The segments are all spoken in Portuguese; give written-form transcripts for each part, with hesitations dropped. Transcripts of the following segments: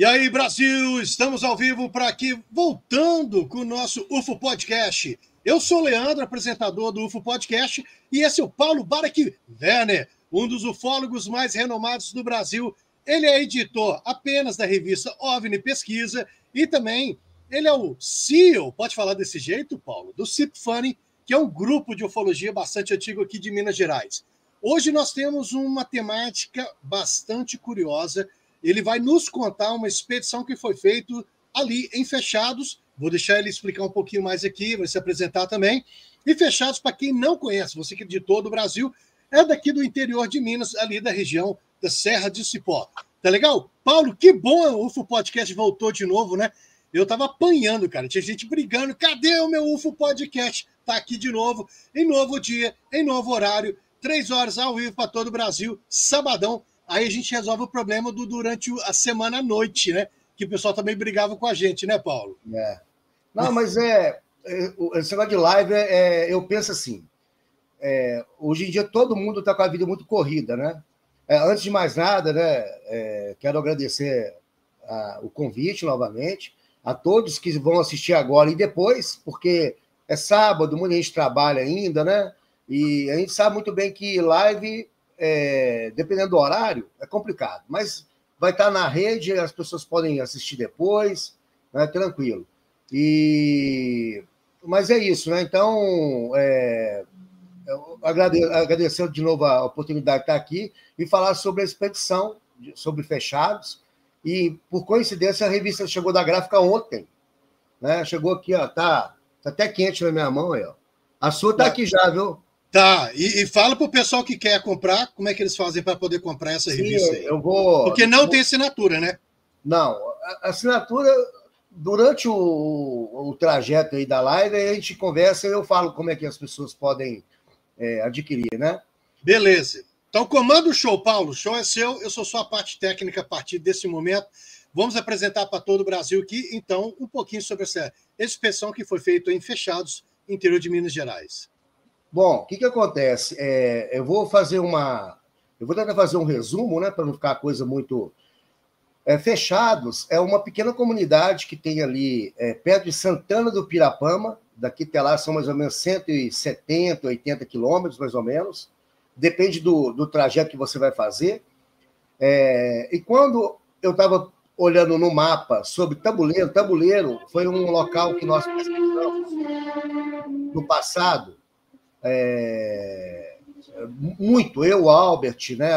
E aí, Brasil, estamos ao vivo para aqui, voltando com o nosso UFO Podcast. Eu sou o Leandro, apresentador do UFO Podcast, e esse é o Paulo Barak Werner, um dos ufólogos mais renomados do Brasil. Ele é editor apenas da revista OVNI Pesquisa e também ele é o CEO, pode falar desse jeito, Paulo, do CIPFANI, que é um grupo de ufologia bastante antigo aqui de Minas Gerais. Hoje nós temos uma temática bastante curiosa. Ele vai nos contar uma expedição que foi feita ali em Fechados. Vou deixar ele explicar um pouquinho mais aqui, vai se apresentar também. E Fechados, para quem não conhece, você que é de todo o Brasil, é daqui do interior de Minas, ali da região da Serra de Cipó. Tá legal? Paulo, que bom o UFO Podcast voltou de novo, né? Eu tava apanhando, cara. Tinha gente brigando. Cadê o meu UFO Podcast? Tá aqui de novo, em novo dia, em novo horário, 3 horas ao vivo para todo o Brasil, sabadão. Aí a gente resolve o problema durante a semana à noite, né? Que o pessoal também brigava com a gente, né, Paulo? É. Não, mas esse negócio de live, eu penso assim, hoje em dia todo mundo está com a vida muito corrida, né? Antes de mais nada, né, quero agradecer o convite novamente a todos que vão assistir agora e depois, porque é sábado, muita gente trabalha ainda, né? E a gente sabe muito bem que live, dependendo do horário, é complicado, mas vai estar na rede, as pessoas podem assistir depois, né, tranquilo. Mas é isso, né? Então, eu agradecer de novo a oportunidade de estar aqui e falar sobre a expedição, sobre Fechados, e, por coincidência, a revista chegou da gráfica ontem, né? Chegou aqui, ó, tá até quente na minha mão, aí, ó. A sua tá aqui já, viu? Tá, e fala pro pessoal que quer comprar, como é que eles fazem para poder comprar essa revista aí? Eu vou... Porque não tem assinatura, né? Não, a assinatura, durante o trajeto aí da live, aí a gente conversa e eu falo como é que as pessoas podem adquirir, né? Beleza. Então, comanda o show, Paulo. O show é seu, eu sou só a parte técnica a partir desse momento. Vamos apresentar para todo o Brasil aqui, então, um pouquinho sobre essa expedição que foi feita em Fechados, interior de Minas Gerais. Bom, o que acontece? Eu vou tentar fazer um resumo, né, para não ficar a coisa muito... Fechados é uma pequena comunidade que tem ali perto de Santana do Pirapama, daqui até lá são mais ou menos 170, 80 quilômetros, mais ou menos, depende do trajeto que você vai fazer. E quando eu estava olhando no mapa sobre Tabuleiro foi um local que nós pesquisamos no passado, muito, eu, o Albert, né,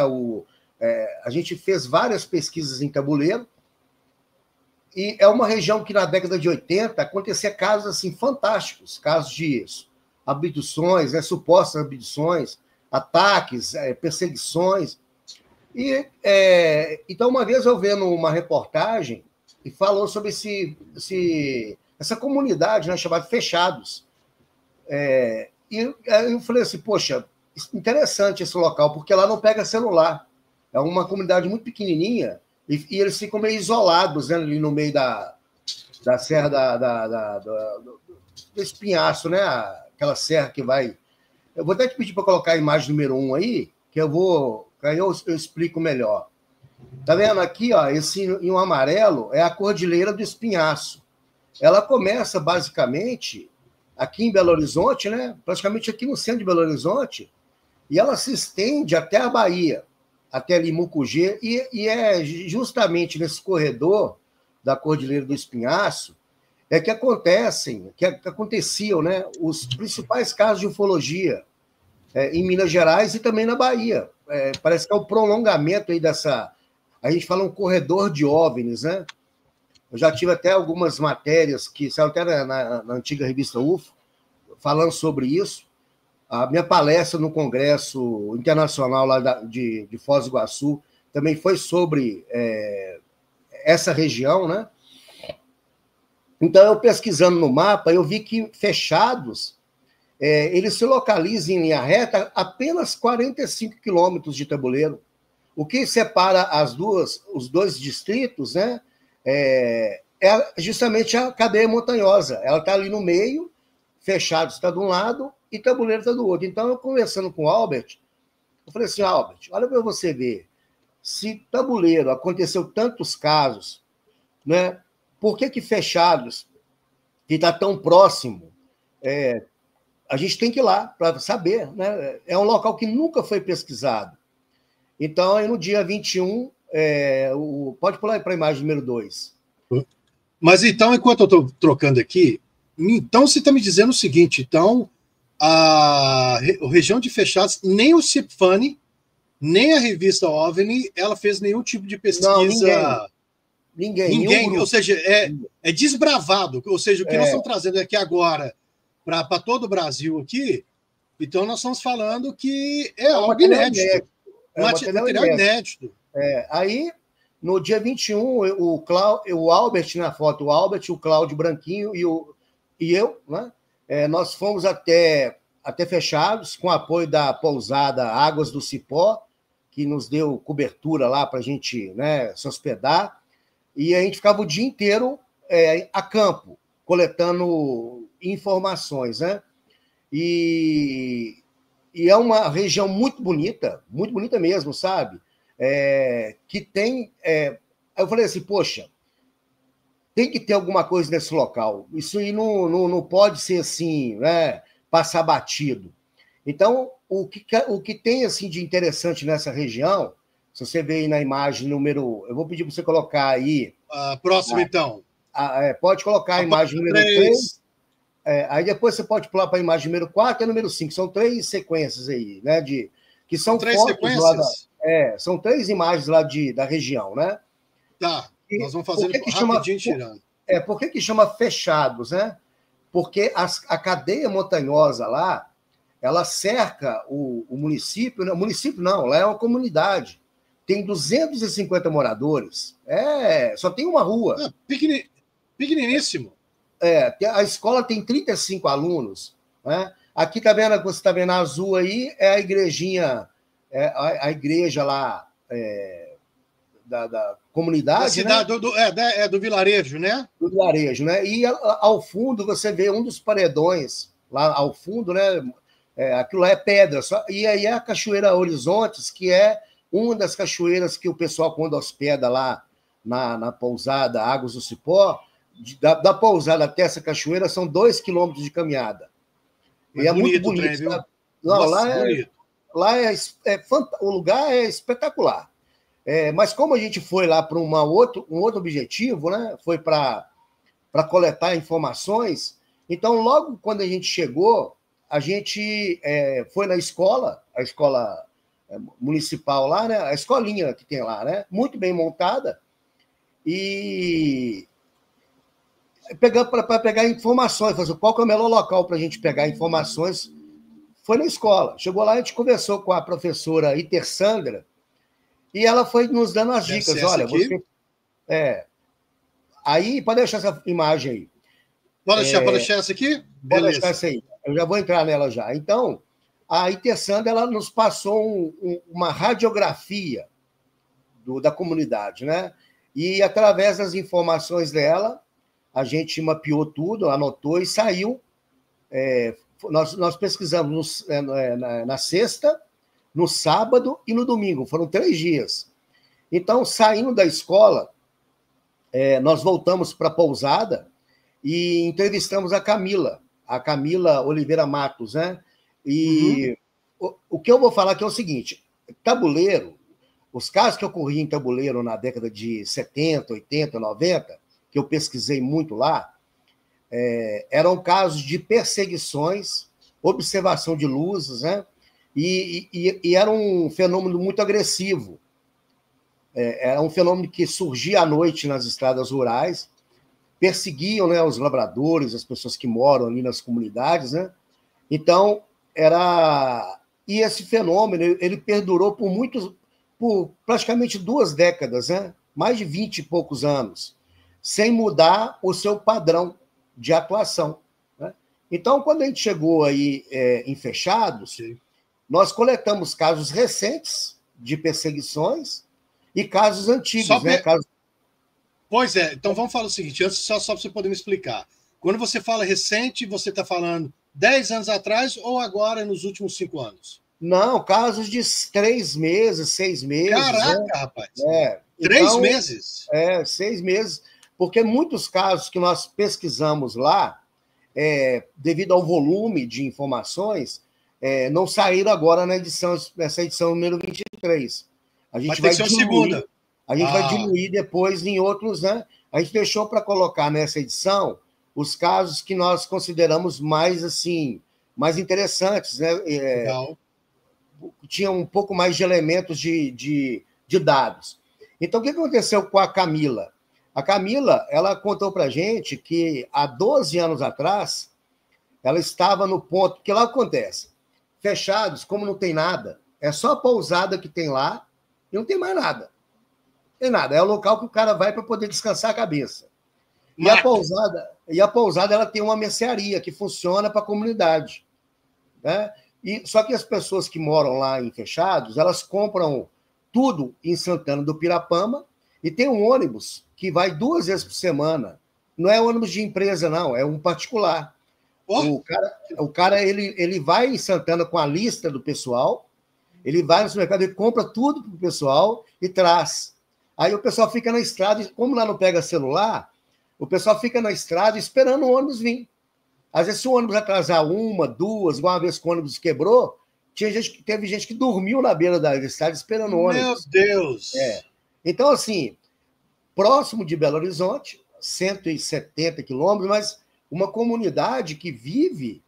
a gente fez várias pesquisas em Tabuleiro, e é uma região que, na década de 80, acontecia casos assim, fantásticos, casos de abduções, supostas abduções, ataques, perseguições. Então, uma vez eu vendo uma reportagem e falou sobre essa comunidade, né, chamada Fechados. E eu falei assim, poxa, interessante esse local, porque lá não pega celular. É uma comunidade muito pequenininha e eles ficam meio isolados, né, ali no meio da serra do Espinhaço, né? Aquela serra que vai... Eu vou até te pedir para colocar a imagem número 1 aí, que aí eu explico melhor. Tá vendo aqui, ó, esse em um amarelo é a Cordilheira do Espinhaço. Ela começa basicamente aqui em Belo Horizonte, né? Praticamente aqui no centro de Belo Horizonte, e ela se estende até a Bahia, até ali Mucugê, e é justamente nesse corredor da Cordilheira do Espinhaço que aconteciam, né, os principais casos de ufologia em Minas Gerais e também na Bahia. Parece que é o prolongamento aí dessa... A gente fala um corredor de OVNIs, né? Eu já tive até algumas matérias que saíram até na antiga revista UFO, falando sobre isso. A minha palestra no Congresso Internacional lá de Foz do Iguaçu também foi sobre essa região, né? Então, eu pesquisando no mapa, eu vi que Fechados, ele se localiza em linha reta apenas 45 quilômetros de Tabuleiro. O que separa os dois distritos, né, é justamente a cadeia montanhosa. Ela está ali no meio, Fechados está de um lado e Tabuleiro está do outro. Então, eu conversando com o Albert, eu falei assim, Albert, olha para você ver, se Tabuleiro aconteceu tantos casos né? Por que Fechados, que está tão próximo, a gente tem que ir lá para saber, né? É um local que nunca foi pesquisado. Então, aí no dia 21, pode pular para a imagem número 2. Mas então, enquanto eu estou trocando aqui, então você está me dizendo o seguinte, então, a região de Fechados, nem o CIPFANI, nem a revista OVNI, ela fez nenhum tipo de pesquisa. Não, ninguém. Ou seja, é desbravado. Ou seja, o que nós estamos trazendo aqui agora para todo o Brasil aqui, então nós estamos falando que é algo inédito. Material inédito. Aí, no dia 21, o Albert na foto, o Albert, o Cláudio Branquinho e eu, né? Nós fomos até Fechados, com apoio da pousada Águas do Cipó, que nos deu cobertura lá para a gente, né, se hospedar, e a gente ficava o dia inteiro a campo, coletando informações, né? E é uma região muito bonita mesmo, sabe? Que tem... eu falei assim, poxa, tem que ter alguma coisa nesse local. Isso aí não pode ser assim, né? Passar batido. Então, o que tem assim de interessante nessa região, se você vê aí na imagem número... Eu vou pedir para você colocar aí... Próximo, então. Pode colocar a imagem número 3. Aí depois você pode pular para a imagem número 4 e a número 5. São 3 sequências aí, né? Que são 3 fotos sequências? lá são 3 imagens lá da região, né? Tá, nós vamos fazendo rapidinho tirando. Por que chama Fechados, né? Porque a cadeia montanhosa lá, ela cerca o município, né? O município não, lá é uma comunidade. Tem 250 moradores. Só tem uma rua. Pequeniníssimo. A escola tem 35 alunos, né? Aqui tá vendo, você está vendo azul aí, é a igrejinha, a igreja lá da comunidade. Da cidade, né? do vilarejo, né? Do vilarejo, né? E ao fundo você vê um dos paredões, lá ao fundo, né? Aquilo lá é pedra. E aí é a Cachoeira Horizontes, que é uma das cachoeiras que o pessoal, quando hospeda lá na pousada Águas do Cipó, da pousada até essa cachoeira são 2 quilômetros de caminhada. Mas e é muito bonito. Trem, não, bonito. O lugar é espetacular. Mas como a gente foi lá para um outro objetivo, né? Foi para coletar informações, então logo quando a gente chegou, a gente foi na escola, a escola municipal lá, né? A escolinha que tem lá, né? Muito bem montada, e para pegar informações, qual que é o melhor local para a gente pegar informações, foi na escola. Chegou lá, a gente conversou com a professora Iter Sandra, e ela foi nos dando as dicas. Olha, você... Aí, pode deixar essa imagem aí. Pode deixar essa aqui? Pode deixar essa aí. Eu já vou entrar nela já. Então, a Iter Sandra, ela nos passou uma radiografia da comunidade, né? E, através das informações dela, a gente mapeou tudo, anotou e saiu. Nós pesquisamos na sexta, no sábado e no domingo. Foram 3 dias. Então, saindo da escola, nós voltamos para a pousada e entrevistamos a Camila Oliveira Matos, né? E o que eu vou falar aqui é o seguinte: Tabuleiro, os casos que ocorriam em Tabuleiro na década de 70, 80, 90, que eu pesquisei muito lá, eram casos de perseguições, observação de luzes, né? E era um fenômeno muito agressivo. Era um fenômeno que surgia à noite nas estradas rurais, perseguiam, né, os lavradores, as pessoas que moram ali nas comunidades, né? Então, e esse fenômeno ele perdurou por praticamente 2 décadas, né? Mais de 20 e poucos anos, sem mudar o seu padrão de atuação, né? Então, quando a gente chegou aí em Fechados, sim, nós coletamos casos recentes de perseguições e casos antigos, né? Pois é, então vamos falar o seguinte, antes só para você poder me explicar. Quando você fala recente, você está falando 10 anos atrás ou agora nos últimos 5 anos? Não, casos de 3 meses, 6 meses. Caraca, né? Rapaz! 3 meses? 6 meses. porque muitos casos que nós pesquisamos lá, devido ao volume de informações, não saíram agora nessa edição número 23. A gente vai diluir, segunda. A gente vai diluir depois em outros, né? A gente deixou para colocar nessa edição os casos que nós consideramos mais, assim, mais interessantes, né? Tinha um pouco mais de elementos de dados. Então, o que aconteceu com a Camila? A Camila, ela contou para a gente que há 12 anos atrás, ela estava no ponto... que lá acontece? Fechados, como não tem nada, é só a pousada que tem lá e não tem mais nada. Não tem nada. É o local que o cara vai para poder descansar a cabeça. E a pousada ela tem uma mercearia que funciona para a comunidade, né? Só que as pessoas que moram lá em Fechados, elas compram tudo em Santana do Pirapama e tem um ônibus que vai 2 vezes por semana. Não é ônibus de empresa, não, é um particular. O cara ele vai em Santana com a lista do pessoal, ele vai no supermercado, ele compra tudo para o pessoal e traz. Aí o pessoal fica na estrada, e como lá não pega celular, o pessoal fica na estrada esperando o ônibus vir. Às vezes, se o ônibus atrasar 1, 2, igual uma vez que o ônibus quebrou, teve gente que dormiu na beira da estrada esperando o ônibus. Meu Deus! Então, assim, próximo de Belo Horizonte, 170 quilômetros, mas uma comunidade que vive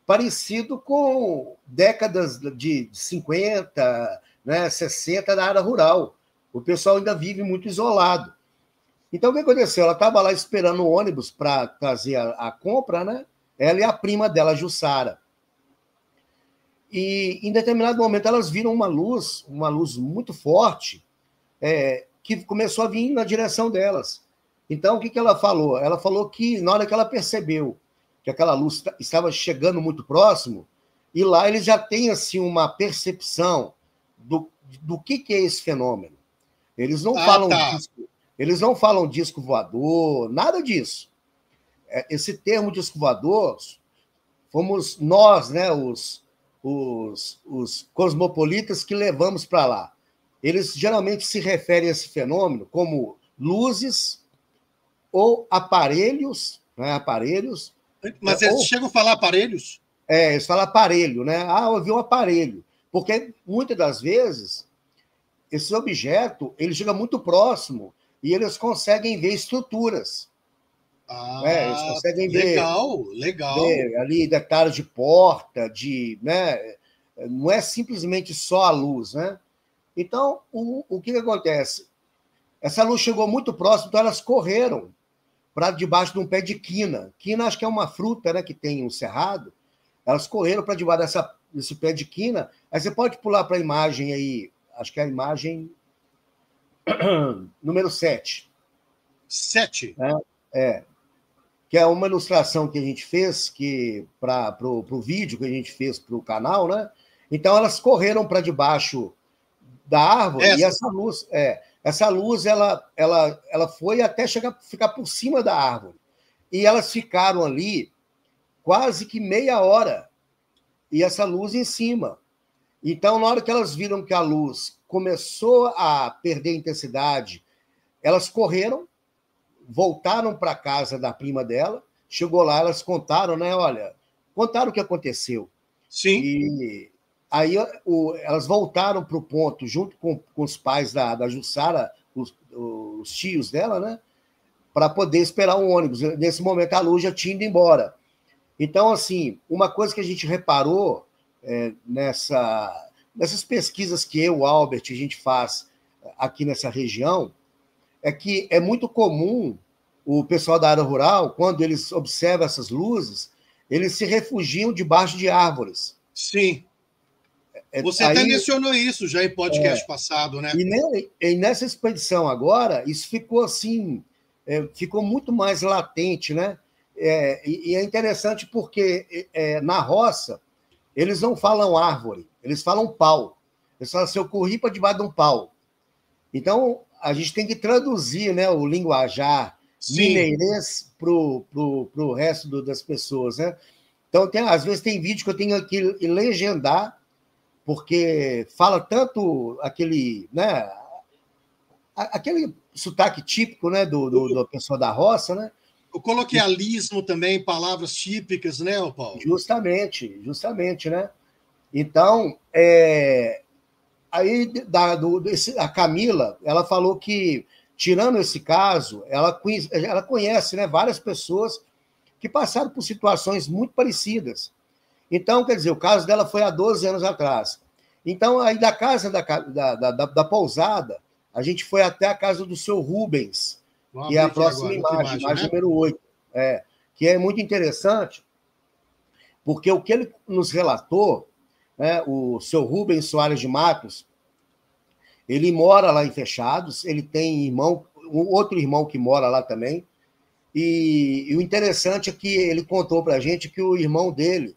parecido com décadas de 50, né, 60 na área rural. O pessoal ainda vive muito isolado. Então, o que aconteceu? Ela estava lá esperando o ônibus para trazer a compra, né? Ela e a prima dela, Jussara. E, em determinado momento, elas viram uma luz muito forte, que começou a vir na direção delas. Então, o que ela falou? Ela falou que, na hora que ela percebeu que aquela luz estava chegando muito próximo, e lá eles já têm assim, uma percepção do que é esse fenômeno. Eles não falam disco, eles não falam disco voador, nada disso. Esse termo disco voador, fomos nós, né, os cosmopolitas que levamos para lá. Eles geralmente se referem a esse fenômeno como luzes ou aparelhos, né, aparelhos. Mas eles chegam a falar aparelhos? Eles falam aparelho, né? Eu vi um aparelho. Porque, muitas das vezes, esse objeto, ele chega muito próximo e eles conseguem ver estruturas. Eles conseguem legal. ver ali detalhes de porta, né? Não é simplesmente só a luz, né? Então, o que acontece? Essa luz chegou muito próximo, então elas correram para debaixo de um pé de quina. Quina, acho que é uma fruta, né, que tem um cerrado. Elas correram para debaixo desse pé de quina. Aí você pode pular para a imagem aí, acho que é a imagem número 7. 7? Que é uma ilustração que a gente fez para o vídeo que a gente fez para o canal, né? Então, elas correram para debaixo da árvore e essa luz ela foi até ficar por cima da árvore. E elas ficaram ali quase que meia hora e essa luz em cima. Então, na hora que elas viram que a luz começou a perder intensidade, elas correram, voltaram para a casa da prima dela, chegou lá, elas contaram, né? Contaram o que aconteceu. Sim. E aí elas voltaram para o ponto, junto com os pais da Jussara, os tios dela, né? Para poder esperar um ônibus. Nesse momento, a luz já tinha ido embora. Então, assim, uma coisa que a gente reparou nessas pesquisas que o Albert, a gente faz aqui nessa região, é que é muito comum o pessoal da área rural, quando eles observam essas luzes, eles se refugiam debaixo de árvores. Sim. Você até mencionou isso já em podcast passado, né? E nessa expedição agora, isso ficou assim, ficou muito mais latente, né? E é interessante porque na roça, eles não falam árvore, eles falam pau. Eles falam assim, eu corri para debaixo de um pau. Então, a gente tem que traduzir, né, o linguajar mineirês para o resto das pessoas, né? Então, às vezes tem vídeo que eu tenho que legendar, porque fala tanto aquele, né, sotaque típico, né, do pessoal da roça, né? O coloquialismo também, palavras típicas, né, Paulo? Justamente, né? Então, aí a Camila, ela falou que, tirando esse caso, ela conhece, né, várias pessoas que passaram por situações muito parecidas. Então, quer dizer, o caso dela foi há 12 anos atrás. Então, aí da casa da pousada, a gente foi até a casa do seu Rubens, que é a próxima imagem né? Número 8. Que é muito interessante, porque o que ele nos relatou, né, o seu Rubens Soares de Matos, ele mora lá em Fechados, ele tem outro irmão que mora lá também, e o interessante é que ele contou para a gente que o irmão dele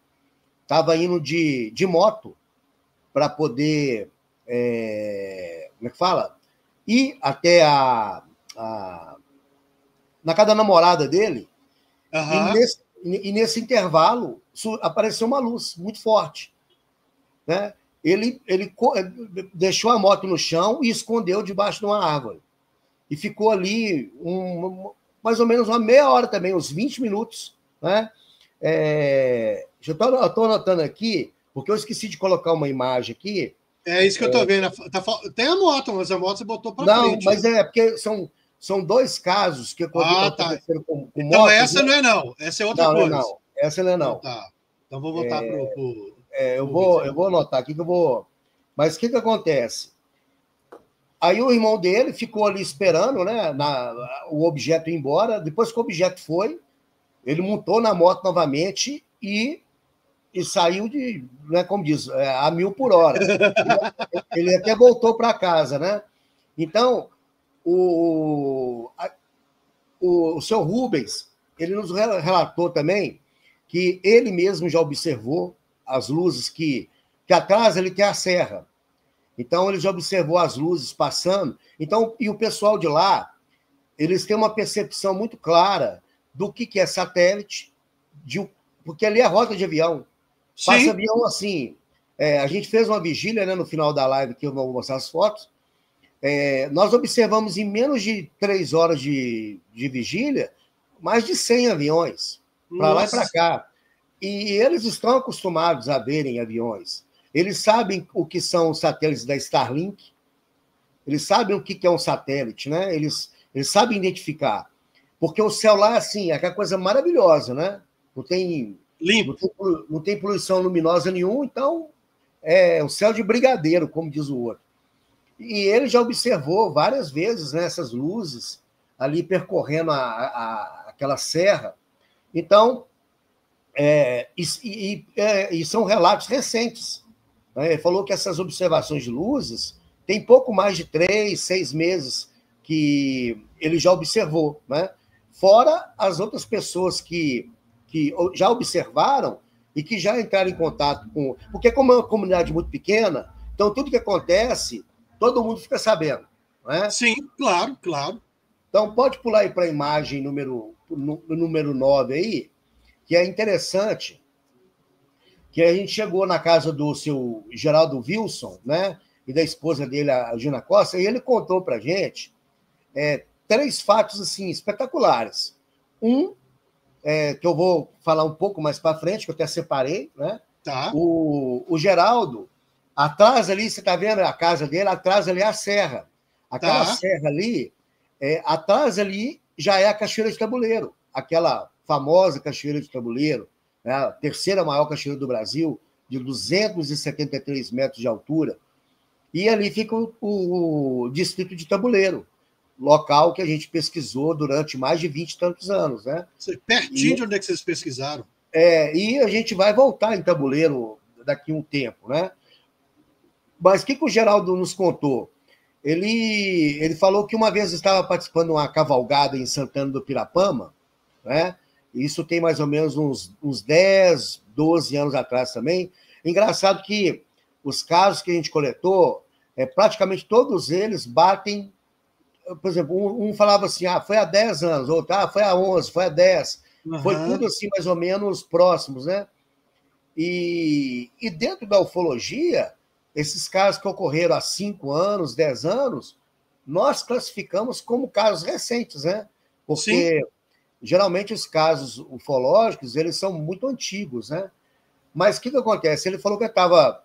estava indo de moto para poder, como é que fala? Ir até na casa da namorada dele, e nesse intervalo apareceu uma luz muito forte, né? Ele deixou a moto no chão e escondeu debaixo de uma árvore. E ficou ali mais ou menos uma meia hora também, uns 20 minutos, né? Eu estou anotando aqui, porque eu esqueci de colocar uma imagem aqui. É isso que eu estou vendo. Tem a moto, mas a moto você botou para frente. Não, mas porque são dois casos que aconteceram com motos. Então essa não é não, essa é outra coisa. Não, essa não é não. Então, tá. Então vou voltar para o... eu vou anotar aqui que eu vou... Mas o que acontece? Aí o irmão dele ficou ali esperando, né, o objeto ir embora. Depois que o objeto foi, ele montou na moto novamente e saiu né, como diz, a 1.000 por hora. Ele até voltou para casa, né? Então, o seu Rubens, ele nos relatou também que ele mesmo já observou as luzes que atrás ele tem a serra. Então, ele já observou as luzes passando. Então, e o pessoal de lá, eles têm uma percepção muito clara do que é satélite, porque ali é rota de avião. Sim. Passa avião assim. A gente fez uma vigília, né, no final da live, que eu vou mostrar as fotos. Nós observamos em menos de 3 horas de vigília mais de 100 aviões, para lá e para cá. E eles estão acostumados a verem aviões. Eles sabem o que são os satélites da Starlink, eles sabem o que é um satélite, né? Eles sabem identificar. Porque o céu lá, assim, é aquela coisa maravilhosa, né? Não tem poluição luminosa nenhuma, então é o céu de brigadeiro, como diz o outro. E ele já observou várias vezes, né, essas luzes ali percorrendo aquela serra. Então, e são relatos recentes. Né? Ele falou que essas observações de luzes tem pouco mais de 3, 6 meses que ele já observou, né? Fora as outras pessoas que já observaram e que já entraram em contato com... Porque como é uma comunidade muito pequena, então tudo que acontece, todo mundo fica sabendo. Não é? Sim, claro. Então pode pular aí para a imagem número 9 aí, que é interessante, que a gente chegou na casa do seu Geraldo Wilson, né, e da esposa dele, a Gina Costa, e ele contou para a gente 3 fatos assim, espetaculares. Que eu vou falar um pouco mais para frente, que eu até separei, né? Tá. O Geraldo, atrás ali, você está vendo a casa dele, atrás ali é a serra. Aquela serra ali, atrás ali já é a Cachoeira de Tabuleiro, aquela famosa Cachoeira de Tabuleiro, né? A terceira maior cachoeira do Brasil, de 273 metros de altura. E ali fica o distrito de Tabuleiro, local que a gente pesquisou durante mais de 20 e tantos anos, né? Pertinho de onde é que vocês pesquisaram. E a gente vai voltar em Tabuleiro daqui a um tempo, né? Mas o que o Geraldo nos contou? Ele falou que uma vez estava participando de uma cavalgada em Santana do Pirapama, né? Isso tem mais ou menos uns 10, 12 anos atrás também. Engraçado que os casos que a gente coletou, praticamente todos eles batem. Por exemplo, um falava assim, foi há 10 anos, outro, foi há 11, foi há 10. Uhum. Foi tudo assim, mais ou menos próximos, né? E dentro da ufologia, esses casos que ocorreram há 5 anos, 10 anos, nós classificamos como casos recentes, né? Porque Sim. geralmente os casos ufológicos eles são muito antigos, né? Mas o que acontece? Ele falou que estava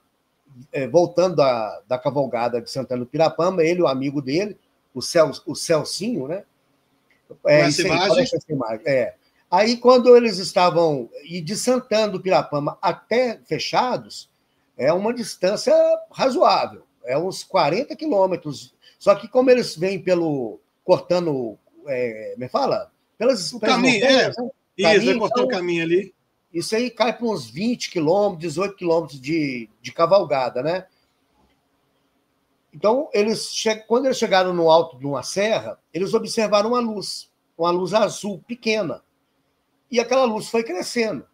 voltando da cavalgada de Santana do Pirapamba, ele e o amigo dele, o Celcinho, né? Com essa Isso aí, imagem. parece essa imagem. Aí, quando eles estavam de Santana do Pirapamba até Fechados, é uma distância razoável, é uns 40 quilômetros. Só que como eles vêm cortando, me fala? Pelas O caminho, montanhas, né? Isso, vai Caminho, cortando o então, caminho ali. isso aí cai para uns 20 quilômetros, 18 quilômetros de cavalgada, né? Então, quando eles chegaram no alto de uma serra, eles observaram uma luz azul pequena. E aquela luz foi crescendo.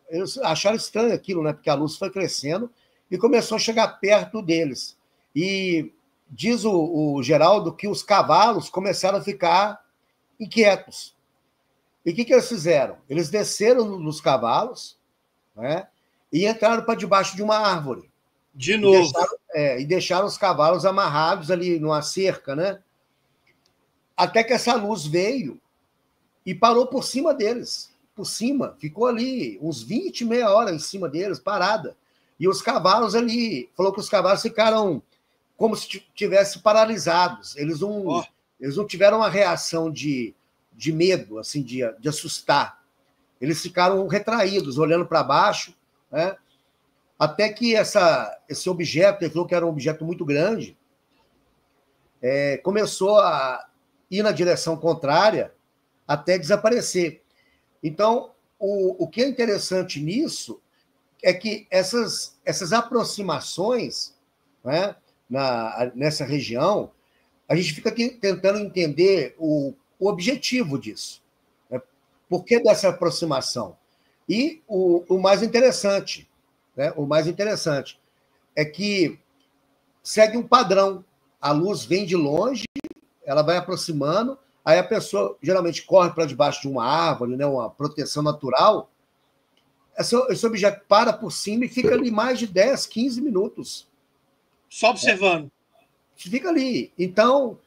Eles acharam estranho aquilo, né? Porque a luz foi crescendo e começou a chegar perto deles. E diz o Geraldo que os cavalos começaram a ficar inquietos. E o que eles fizeram? Eles desceram nos cavalos, né? E entraram para debaixo de uma árvore. De novo. E deixaram os cavalos amarrados ali numa cerca, né? Até que essa luz veio e parou por cima deles. Por cima. Ficou ali uns 20, meia hora em cima deles, parada. E os cavalos ali... Falou que os cavalos ficaram como se estivessem paralisados. Eles não tiveram uma reação de medo, assim, de assustar. Eles ficaram retraídos, olhando para baixo, né? Até que esse objeto, ele falou que era um objeto muito grande, começou a ir na direção contrária até desaparecer. Então, o que é interessante nisso é que essas aproximações, né, nessa região, a gente fica tentando entender o objetivo disso. Né? Por que dessa aproximação? E o mais interessante, né, é que segue um padrão. A luz vem de longe, ela vai aproximando, aí a pessoa geralmente corre para debaixo de uma árvore, né, uma proteção natural. Esse objeto para por cima e fica ali mais de 10, 15 minutos. Só observando. Fica ali. Então,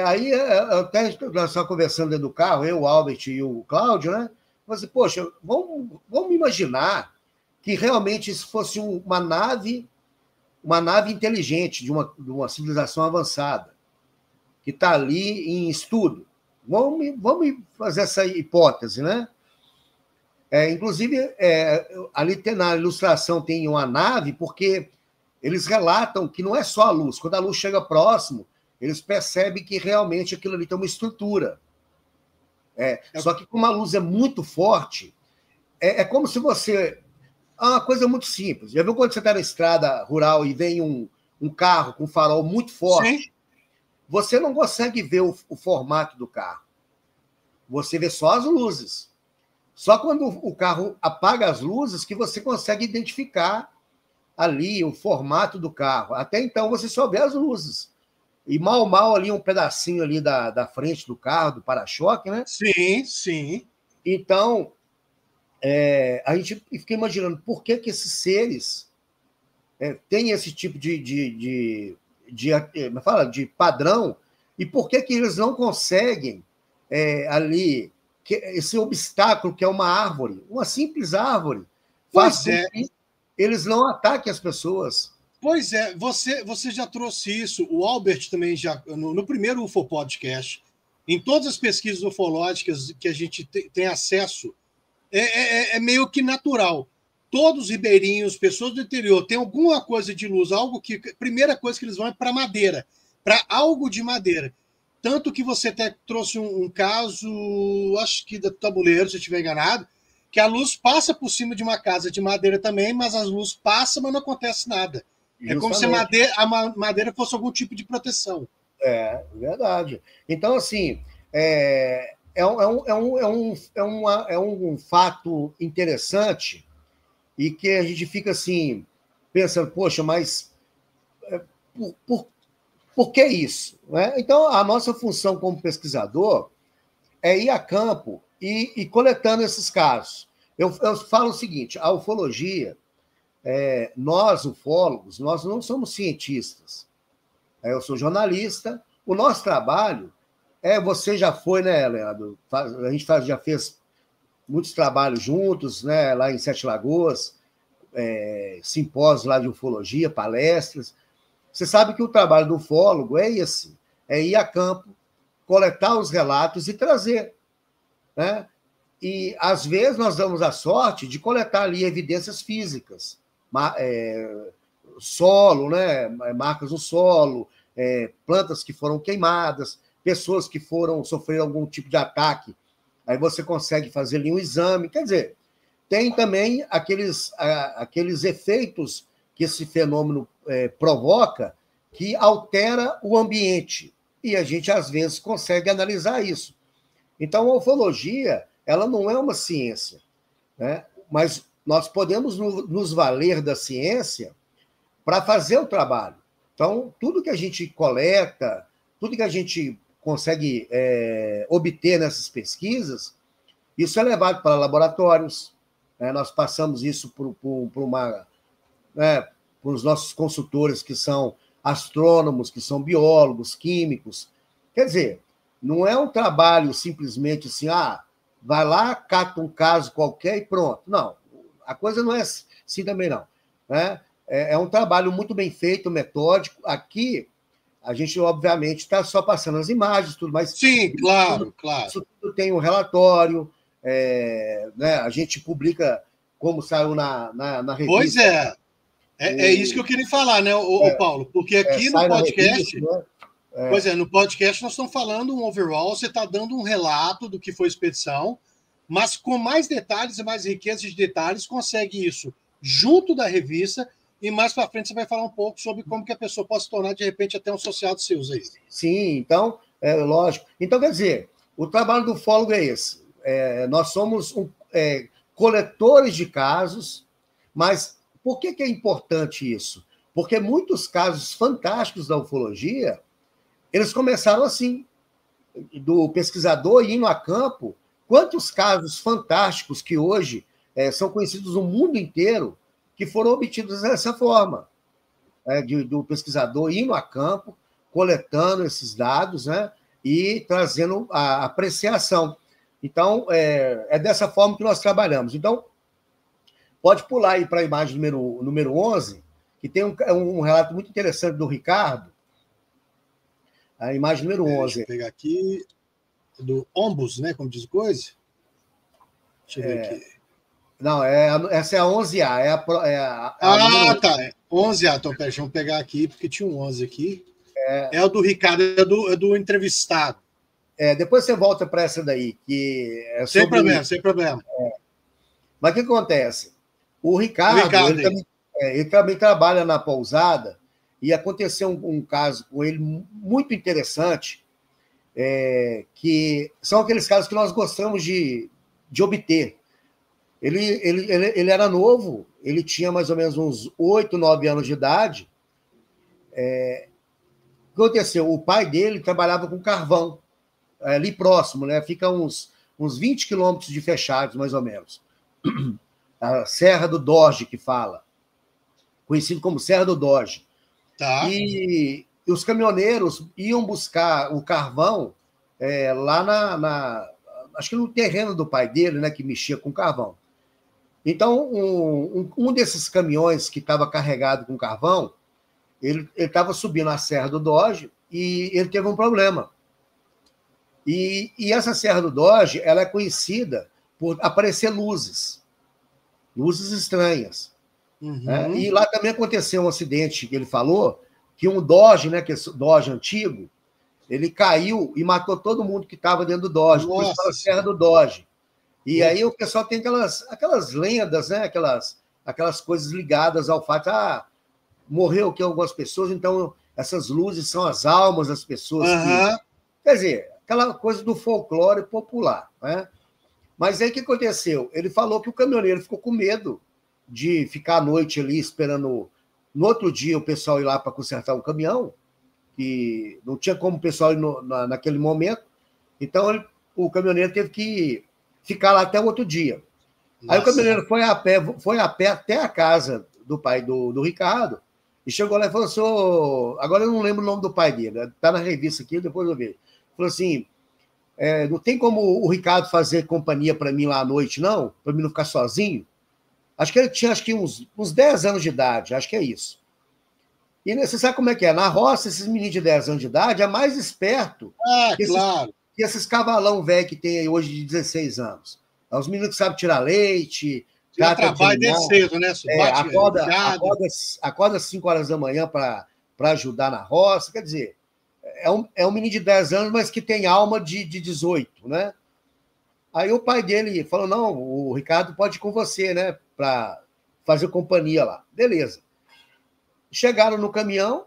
aí até nós estávamos conversando dentro do carro, eu, o Albert e o Cláudio, né? Mas, poxa, vamos imaginar que realmente isso fosse uma nave inteligente de uma civilização avançada, que está ali em estudo. Vamos fazer essa hipótese, né? Inclusive, ali na ilustração tem uma nave, porque eles relatam que não é só a luz. Quando a luz chega próximo, eles percebem que realmente aquilo ali tem uma estrutura. Só que como a luz é muito forte, é como se você... É uma coisa muito simples. Já viu quando você está na estrada rural e vem um carro com farol muito forte? Sim. Você não consegue ver o formato do carro. Você vê só as luzes. Só quando o carro apaga as luzes que você consegue identificar ali o formato do carro. Até então você só vê as luzes. E mal ali um pedacinho ali da frente do carro, do para-choque, né? Sim, sim. Então, a gente fica imaginando por que esses seres têm esse tipo de padrão e por que eles não conseguem ali esse obstáculo que é uma árvore, uma simples árvore, faz com que eles não ataquem as pessoas. Pois é, você já trouxe isso, o Albert também já, no primeiro UFO Podcast, em todas as pesquisas ufológicas que a gente tem acesso, é meio que natural. Todos os ribeirinhos, pessoas do interior, tem alguma coisa de luz, algo que... A primeira coisa que eles vão é para madeira, para algo de madeira. Tanto que você até trouxe um caso, acho que do tabuleiro, se eu estiver enganado, que a luz passa por cima de uma casa de madeira também, mas as luzes passam, mas não acontece nada. Justamente. É como se a madeira fosse algum tipo de proteção. Verdade. Então, assim, é um fato interessante e que a gente fica assim, pensando, poxa, mas por que isso? Né? Então, a nossa função como pesquisador é ir a campo e coletando esses casos. Eu falo o seguinte, a ufologia, nós, ufólogos, nós não somos cientistas. Eu sou jornalista, o nosso trabalho você já foi, né, Leandro? A gente já fez muitos trabalhos juntos, né, lá em Sete Lagoas, simpósios lá de ufologia, palestras. Você sabe que o trabalho do ufólogo é esse, é ir a campo, coletar os relatos e trazer, né? E, às vezes, nós damos a sorte de coletar ali evidências físicas, solo, né? Marcas no solo, plantas que foram queimadas, pessoas que sofreram algum tipo de ataque. Aí você consegue fazer ali um exame. Quer dizer, tem também aqueles efeitos que esse fenômeno provoca, que altera o ambiente. E a gente, às vezes, consegue analisar isso. Então, a ufologia, ela não é uma ciência, né? Mas nós podemos nos valer da ciência para fazer o trabalho. Então, tudo que a gente coleta, tudo que a gente consegue obter nessas pesquisas, isso é levado para laboratórios, né? Nós passamos isso para os nossos consultores, que são astrônomos, que são biólogos, químicos. Quer dizer, não é um trabalho simplesmente assim, vai lá, cata um caso qualquer e pronto. Não, a coisa não é assim também, não, né? É um trabalho muito bem feito, metódico. Aqui, a gente, obviamente, está só passando as imagens, tudo mais. Sim, claro. Isso tudo tem um relatório, né? A gente publica como saiu na revista. Pois é. É isso que eu queria falar, né, Paulo? Porque aqui no podcast... Revista, né? Pois no podcast nós estamos falando um overall, você está dando um relato do que foi a expedição, mas com mais detalhes e mais riqueza de detalhes, consegue isso junto da revista, e mais para frente você vai falar um pouco sobre como que a pessoa pode se tornar, de repente, até um associado seu aí. Sim, então, lógico. Então, quer dizer, o trabalho do ufólogo é esse. Nós somos coletores de casos, mas por que é importante isso? Porque muitos casos fantásticos da ufologia, eles começaram assim, do pesquisador indo a campo. Quantos casos fantásticos que hoje são conhecidos no mundo inteiro, que foram obtidos dessa forma, do pesquisador indo a campo, coletando esses dados, né, e trazendo a apreciação. Então, é dessa forma que nós trabalhamos. Então, pode pular aí para a imagem número 11, que tem um relato muito interessante do Ricardo. A imagem número 11. Deixa eu pegar aqui, do Ombus, né, como diz coisa. Deixa eu ver aqui. Não, essa é a 11A. Tá. 11A. Então, peraí, vamos pegar aqui, porque tinha um 11 aqui. É o do Ricardo, é do entrevistado. Depois você volta para essa daí, que é sobre... Sem problema. Mas o que acontece? O Ricardo ele também trabalha na pousada, e aconteceu um caso com ele muito interessante, que são aqueles casos que nós gostamos de obter. Ele era novo, ele tinha mais ou menos uns 8, 9 anos de idade. O que aconteceu? O pai dele trabalhava com carvão, ali próximo, né? Fica uns 20 quilômetros de Fechados, mais ou menos. A Serra do Doge, que fala. Conhecido como Serra do Doge. Tá. E os caminhoneiros iam buscar o carvão lá acho que no terreno do pai dele, né? Que mexia com carvão. Então, um desses caminhões que estava carregado com carvão, ele estava subindo a Serra do Doge e ele teve um problema. E essa Serra do Doge, ela é conhecida por aparecer luzes estranhas. Uhum. Né? E lá também aconteceu um acidente que ele falou, que um Doge, né, que é Doge antigo, ele caiu e matou todo mundo que estava dentro do Doge, por isso fala Serra do Doge. E aí o pessoal tem aquelas lendas, né? Aquelas coisas ligadas ao fato, morreu aqui algumas pessoas, então essas luzes são as almas das pessoas. Uhum. Quer dizer, aquela coisa do folclore popular. Né? Mas aí o que aconteceu? Ele falou que o caminhoneiro ficou com medo de ficar à noite ali esperando no outro dia o pessoal ir lá para consertar um caminhão, que não tinha como o pessoal ir naquele momento. Então o caminhoneiro teve que ficar lá até o outro dia. Nossa. Aí o caminhoneiro foi a pé até a casa do pai do Ricardo, E chegou lá e falou assim, agora eu não lembro o nome do pai dele, está na revista aqui, depois eu vejo. Falou assim, não tem como o Ricardo fazer companhia para mim lá à noite, não? Para mim não ficar sozinho? Acho que ele tinha uns 10 anos de idade, acho que é isso. E você sabe como é que é? Na roça, esses meninos de 10 anos de idade é mais esperto claro. que esses cavalão velho que tem aí hoje de 16 anos. É os meninos que sabem tirar leite, já trabalha desde cedo, né? Acorda às 5 horas da manhã para ajudar na roça. Quer dizer, é um menino de 10 anos, mas que tem alma de 18, né? Aí o pai dele falou, não, o Ricardo pode ir com você, né? Para fazer companhia lá. Beleza. Chegaram no caminhão,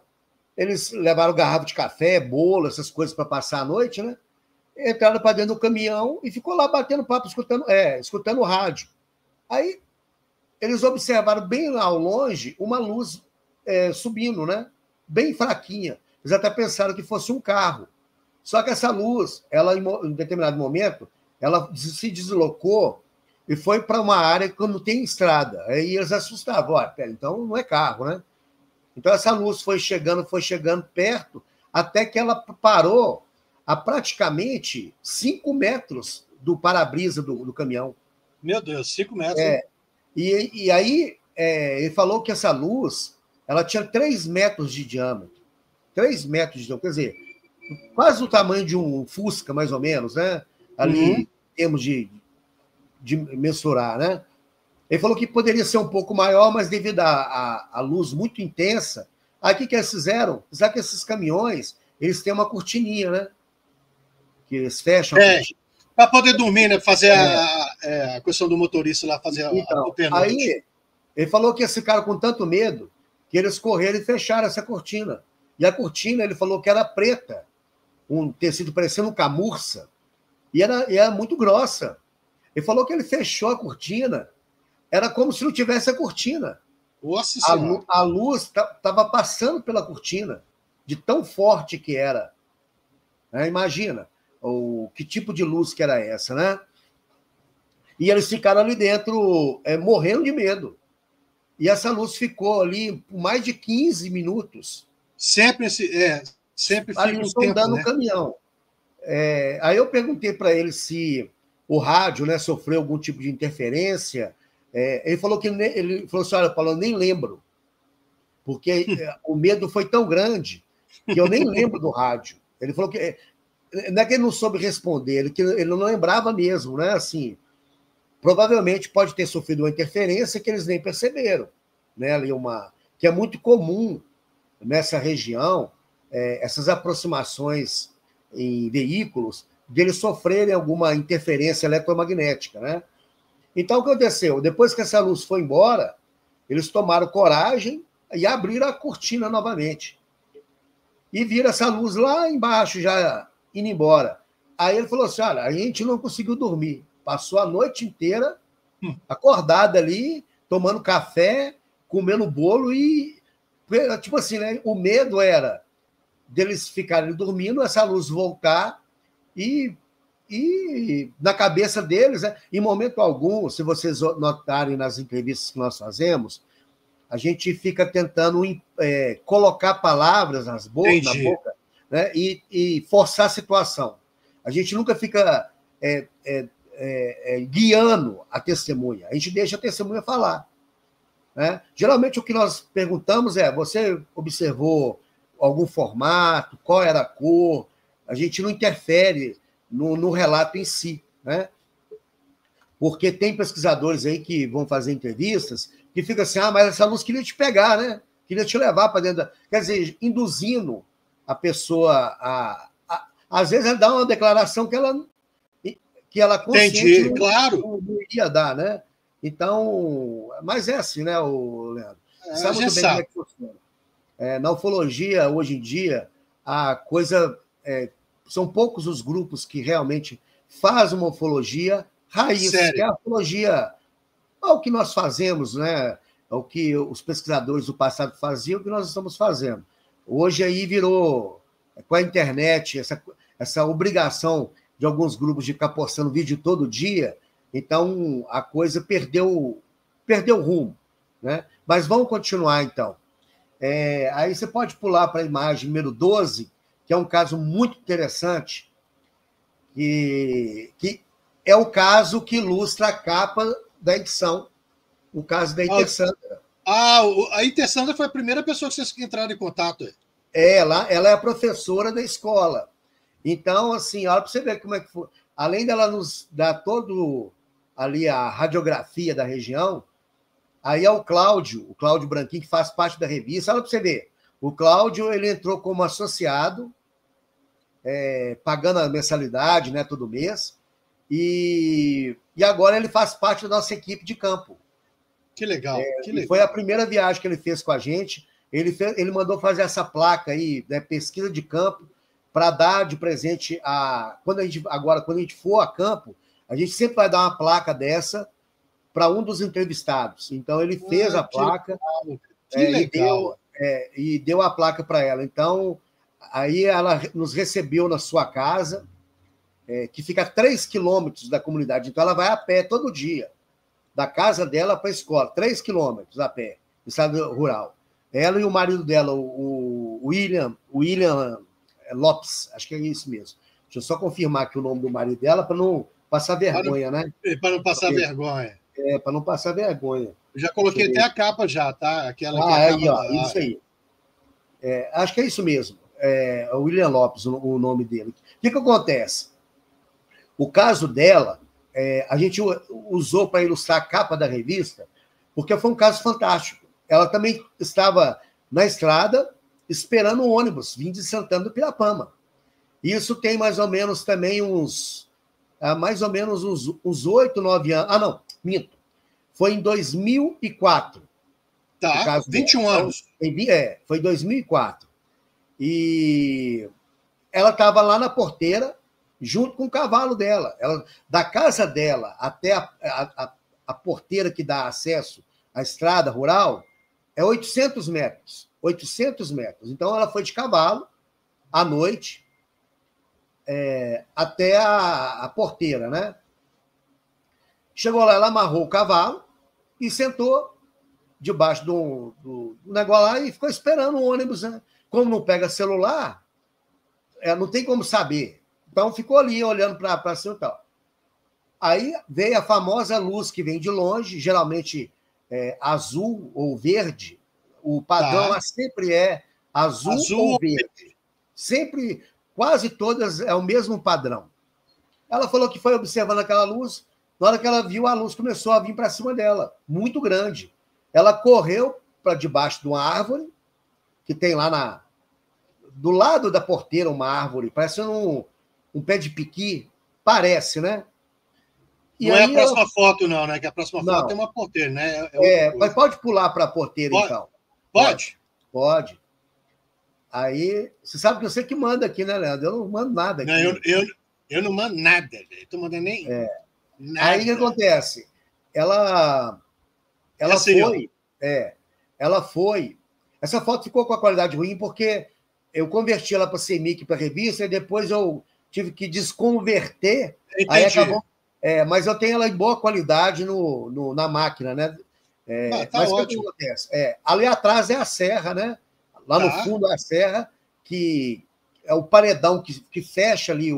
eles levaram garrafa de café, bolo, essas coisas para passar a noite, né? Entraram para dentro do caminhão e ficou lá batendo papo, escutando o rádio. Aí eles observaram bem lá ao longe uma luz subindo, né? Bem fraquinha. Eles até pensaram que fosse um carro. Só que essa luz, ela, em determinado momento, ela se deslocou e foi para uma área que não tem estrada. Aí eles assustavam. Olha, então não é carro, né? Então essa luz foi chegando perto, até que ela parou a praticamente 5 metros do para-brisa do caminhão. Meu Deus, 5 metros. E aí ele falou que essa luz ela tinha 3 metros de diâmetro. 3 metros de diâmetro, quer dizer, quase o tamanho de um Fusca, mais ou menos, né? Ali, em termos de mensurar, né? Ele falou que poderia ser um pouco maior, mas devido à luz muito intensa, aí o que eles fizeram? Já que esses caminhões, eles têm uma cortininha, né? Que eles fecham. Para poder dormir, né? Fazer a questão do motorista lá, fazer então, a pernoite. Aí, ele falou que eles ficaram com tanto medo que eles correram e fecharam essa cortina. E a cortina, ele falou que era preta, um tecido parecendo um camurça, e era muito grossa. Ele falou que ele fechou a cortina, era como se não tivesse a cortina. Nossa a luz estava passando pela cortina, de tão forte que era. Imagina que tipo de luz que era essa, né? E eles ficaram ali dentro morrendo de medo. E essa luz ficou ali por mais de 15 minutos. Sempre ali sondando o caminhão. Aí eu perguntei para ele se o rádio, né, sofreu algum tipo de interferência. Ele falou ele falou assim, olha, Paulo, eu nem lembro, porque o medo foi tão grande que eu nem lembro do rádio. Ele falou que não é que ele não soube responder, ele não lembrava mesmo, né? Assim, provavelmente pode ter sofrido uma interferência que eles nem perceberam, né? Ali que é muito comum nessa região, essas aproximações em veículos, deles sofrerem alguma interferência eletromagnética, né? Então, o que aconteceu? Depois que essa luz foi embora, eles tomaram coragem e abriram a cortina novamente. E viram essa luz lá embaixo, já indo embora. Aí ele falou assim, olha, a gente não conseguiu dormir. Passou a noite inteira acordada ali, tomando café, comendo bolo e, tipo assim, né? O medo era deles ficarem dormindo, essa luz voltar e na cabeça deles, né, em momento algum, se vocês notarem nas entrevistas que nós fazemos, a gente fica tentando colocar palavras na boca, né, e forçar a situação. A gente nunca fica guiando a testemunha, a gente deixa a testemunha falar. Né? Geralmente o que nós perguntamos você observou algum formato, qual era a cor? A gente não interfere no relato em si, né? Porque tem pesquisadores aí que vão fazer entrevistas que ficam assim, mas essa luz queria te pegar, né? Queria te levar para dentro Quer dizer, induzindo a pessoa às vezes ela dá uma declaração que ela consciente claro. não iria dar, né? Então, mas é assim, né, Leandro? Sabe muito bem como é que funciona. Na ufologia, hoje em dia, a coisa... são poucos os grupos que realmente fazem uma ufologia raiz, que é a ufologia, o que nós fazemos, né? O que os pesquisadores do passado faziam, o que nós estamos fazendo. Hoje aí virou, com a internet, essa obrigação de alguns grupos de ficar postando vídeo todo dia, então a coisa perdeu o rumo, né? Mas vamos continuar, então. Aí você pode pular para a imagem número 12, que é um caso muito interessante, que é o caso que ilustra a capa da edição, o caso da Intersandra. A Intersandra foi a primeira pessoa que vocês entraram em contato. Ela é a professora da escola. Então, assim, olha para você ver como é que foi. Além dela nos dar todo ali a radiografia da região, aí é o Cláudio Branquinho, que faz parte da revista. Olha para você ver. O Cláudio, ele entrou como associado, pagando a mensalidade, né, todo mês, e agora ele faz parte da nossa equipe de campo. Que legal, que legal. Foi a primeira viagem que ele fez com a gente. Ele mandou fazer essa placa aí, né, pesquisa de campo, para dar de presente quando a gente for a campo, a gente sempre vai dar uma placa dessa para um dos entrevistados. Então, ele fez a placa e deu a placa para ela. Então, aí ela nos recebeu na sua casa, que fica a 3 quilômetros da comunidade. Então, ela vai a pé todo dia, da casa dela para a escola, 3 quilômetros a pé, no estado rural. Ela e o marido dela, o William Lopes, acho que é isso mesmo. Deixa eu só confirmar aqui o nome do marido dela para não passar vergonha, né? Para não passar vergonha. Para não passar vergonha. Eu já coloquei até a capa já, tá? Aquela aí, ó, isso aí. Acho que é isso mesmo. O William Lopes, o nome dele. O que acontece? O caso dela, a gente usou para ilustrar a capa da revista, porque foi um caso fantástico. Ela também estava na estrada esperando um ônibus vindo de Santana do Pirapama. Isso tem mais ou menos também uns 8, 9 anos. Não, minto. Foi em 2004. Tá, 21 anos. Foi em 2004. E ela estava lá na porteira, junto com o cavalo dela. Da casa dela até a porteira que dá acesso à estrada rural é 800 metros. 800 metros. Então, ela foi de cavalo, à noite, até a porteira, né? Chegou lá, ela amarrou o cavalo e sentou debaixo do negócio lá e ficou esperando o ônibus, né? Como não pega celular, não tem como saber. Então, ficou ali, olhando para cima e tal. Aí veio a famosa luz que vem de longe, geralmente azul ou verde. O padrão lá sempre é azul ou verde. Sempre, quase todas, é o mesmo padrão. Ela falou que foi observando aquela luz, na hora que ela viu, a luz começou a vir para cima dela, muito grande. Ela correu para debaixo de uma árvore, que tem lá do lado da porteira uma árvore, parecendo um pé de piqui, parece, né? E não aí é a próxima foto, não, né? Que a próxima foto tem uma porteira, né? Mas pode pular para a porteira, então. Pode? Pode. Aí, você sabe que eu sei que manda aqui, né, Leandro? Eu não mando nada aqui. Não, eu não mando nada. Eu estou mandando nem nada. Aí o que acontece? Ela foi... ela foi... Essa foto ficou com a qualidade ruim porque eu converti ela para CMYK, para revista, e depois eu tive que desconverter. Entendi. Aí acabou... mas eu tenho ela em boa qualidade na máquina, né? Tá mas ótimo. O que acontece? Ali atrás é a serra, né? Lá no fundo é a serra, que é o paredão que fecha ali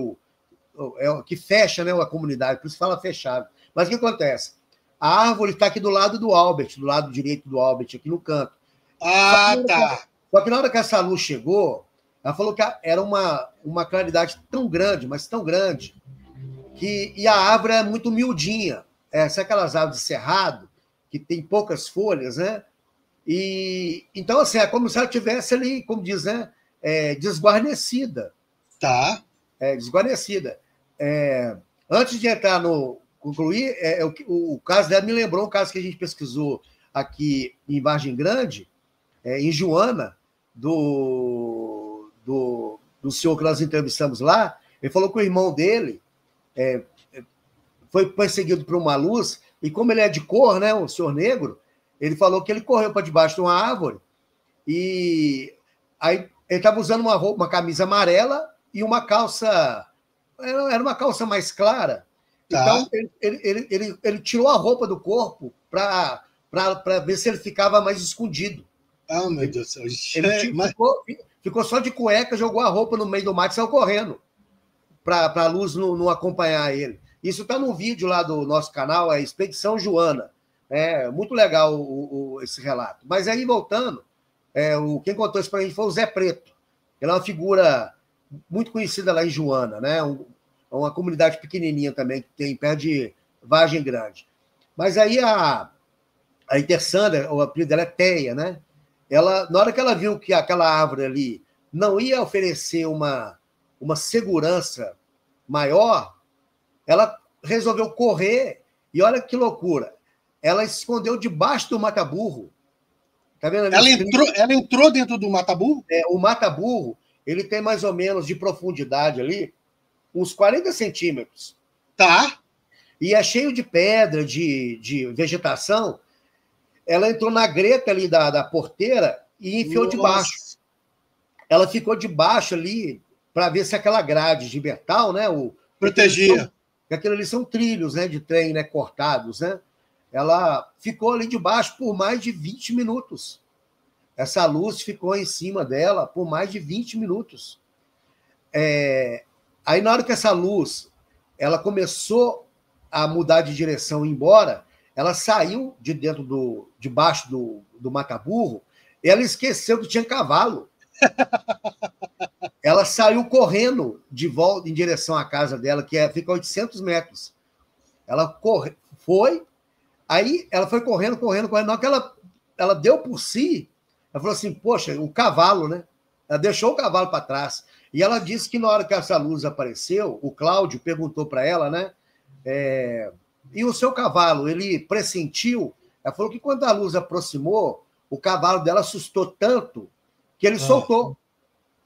que fecha, né, a comunidade, por isso fala fechado. Mas o que acontece? A árvore está aqui do lado do Albert, do lado direito do Albert, aqui no canto. Tá. Só que na hora que essa luz chegou, ela falou que era uma claridade tão grande, mas tão grande, e a árvore é muito miudinha. Sabe aquelas árvores de cerrado, que tem poucas folhas, né? E então, assim, é como se ela estivesse ali, como diz, né? Desguarnecida. Tá. Desguarnecida. Antes de entrar concluir, o caso dela me lembrou um caso que a gente pesquisou aqui em Vargem Grande, em Joana, do senhor que nós entrevistamos lá. Ele falou que o irmão dele foi perseguido por uma luz, e como ele é de cor, né, o senhor negro, ele falou que ele correu para debaixo de uma árvore, e aí ele estava usando uma camisa amarela e uma calça, era uma calça mais clara. Então, ele tirou a roupa do corpo para ver se ele ficava mais escondido. Ah, meu Deus do céu. Ele ficou só de cueca, jogou a roupa no meio do mato e saiu correndo para a luz não acompanhar ele. Isso está no vídeo lá do nosso canal, é Expedição Joana. É muito legal esse relato. Mas aí, voltando, quem contou isso para a gente foi o Zé Preto. Ele é uma figura muito conhecida lá em Joana, né? Uma comunidade pequenininha também, que tem perto de Vargem Grande. Mas aí a Intersandra, o apelido dela é Teia, né? Ela, na hora que ela viu que aquela árvore ali não ia oferecer uma segurança maior, ela resolveu correr e olha que loucura. Ela se escondeu debaixo do mata-burro. Tá vendo? Ela entrou dentro do mata-burro? O mata-burro, ele tem mais ou menos de profundidade ali, uns 40 centímetros. Tá. E é cheio de pedra, de vegetação. Ela entrou na greta ali da porteira e enfiou debaixo. Ela ficou debaixo ali para ver se aquela grade de metal, né? Protegia. Aquilo ali são trilhos, né, de trem, né, cortados, né? Ela ficou ali debaixo por mais de 20 minutos. Essa luz ficou em cima dela por mais de 20 minutos. Aí, na hora que essa luz ela começou a mudar de direção e ir embora, ela saiu de debaixo do mata-burro e ela esqueceu que tinha cavalo. Ela saiu correndo de volta em direção à casa dela, que fica a 800 metros. Ela foi, aí ela foi correndo. Na hora que ela deu por si, ela falou assim, poxa, o cavalo, né? Ela deixou o cavalo para trás. E ela disse que na hora que essa luz apareceu, o Cláudio perguntou para ela, né? E o seu cavalo, ele pressentiu? Ela falou que quando a luz aproximou, o cavalo dela assustou tanto que ele soltou.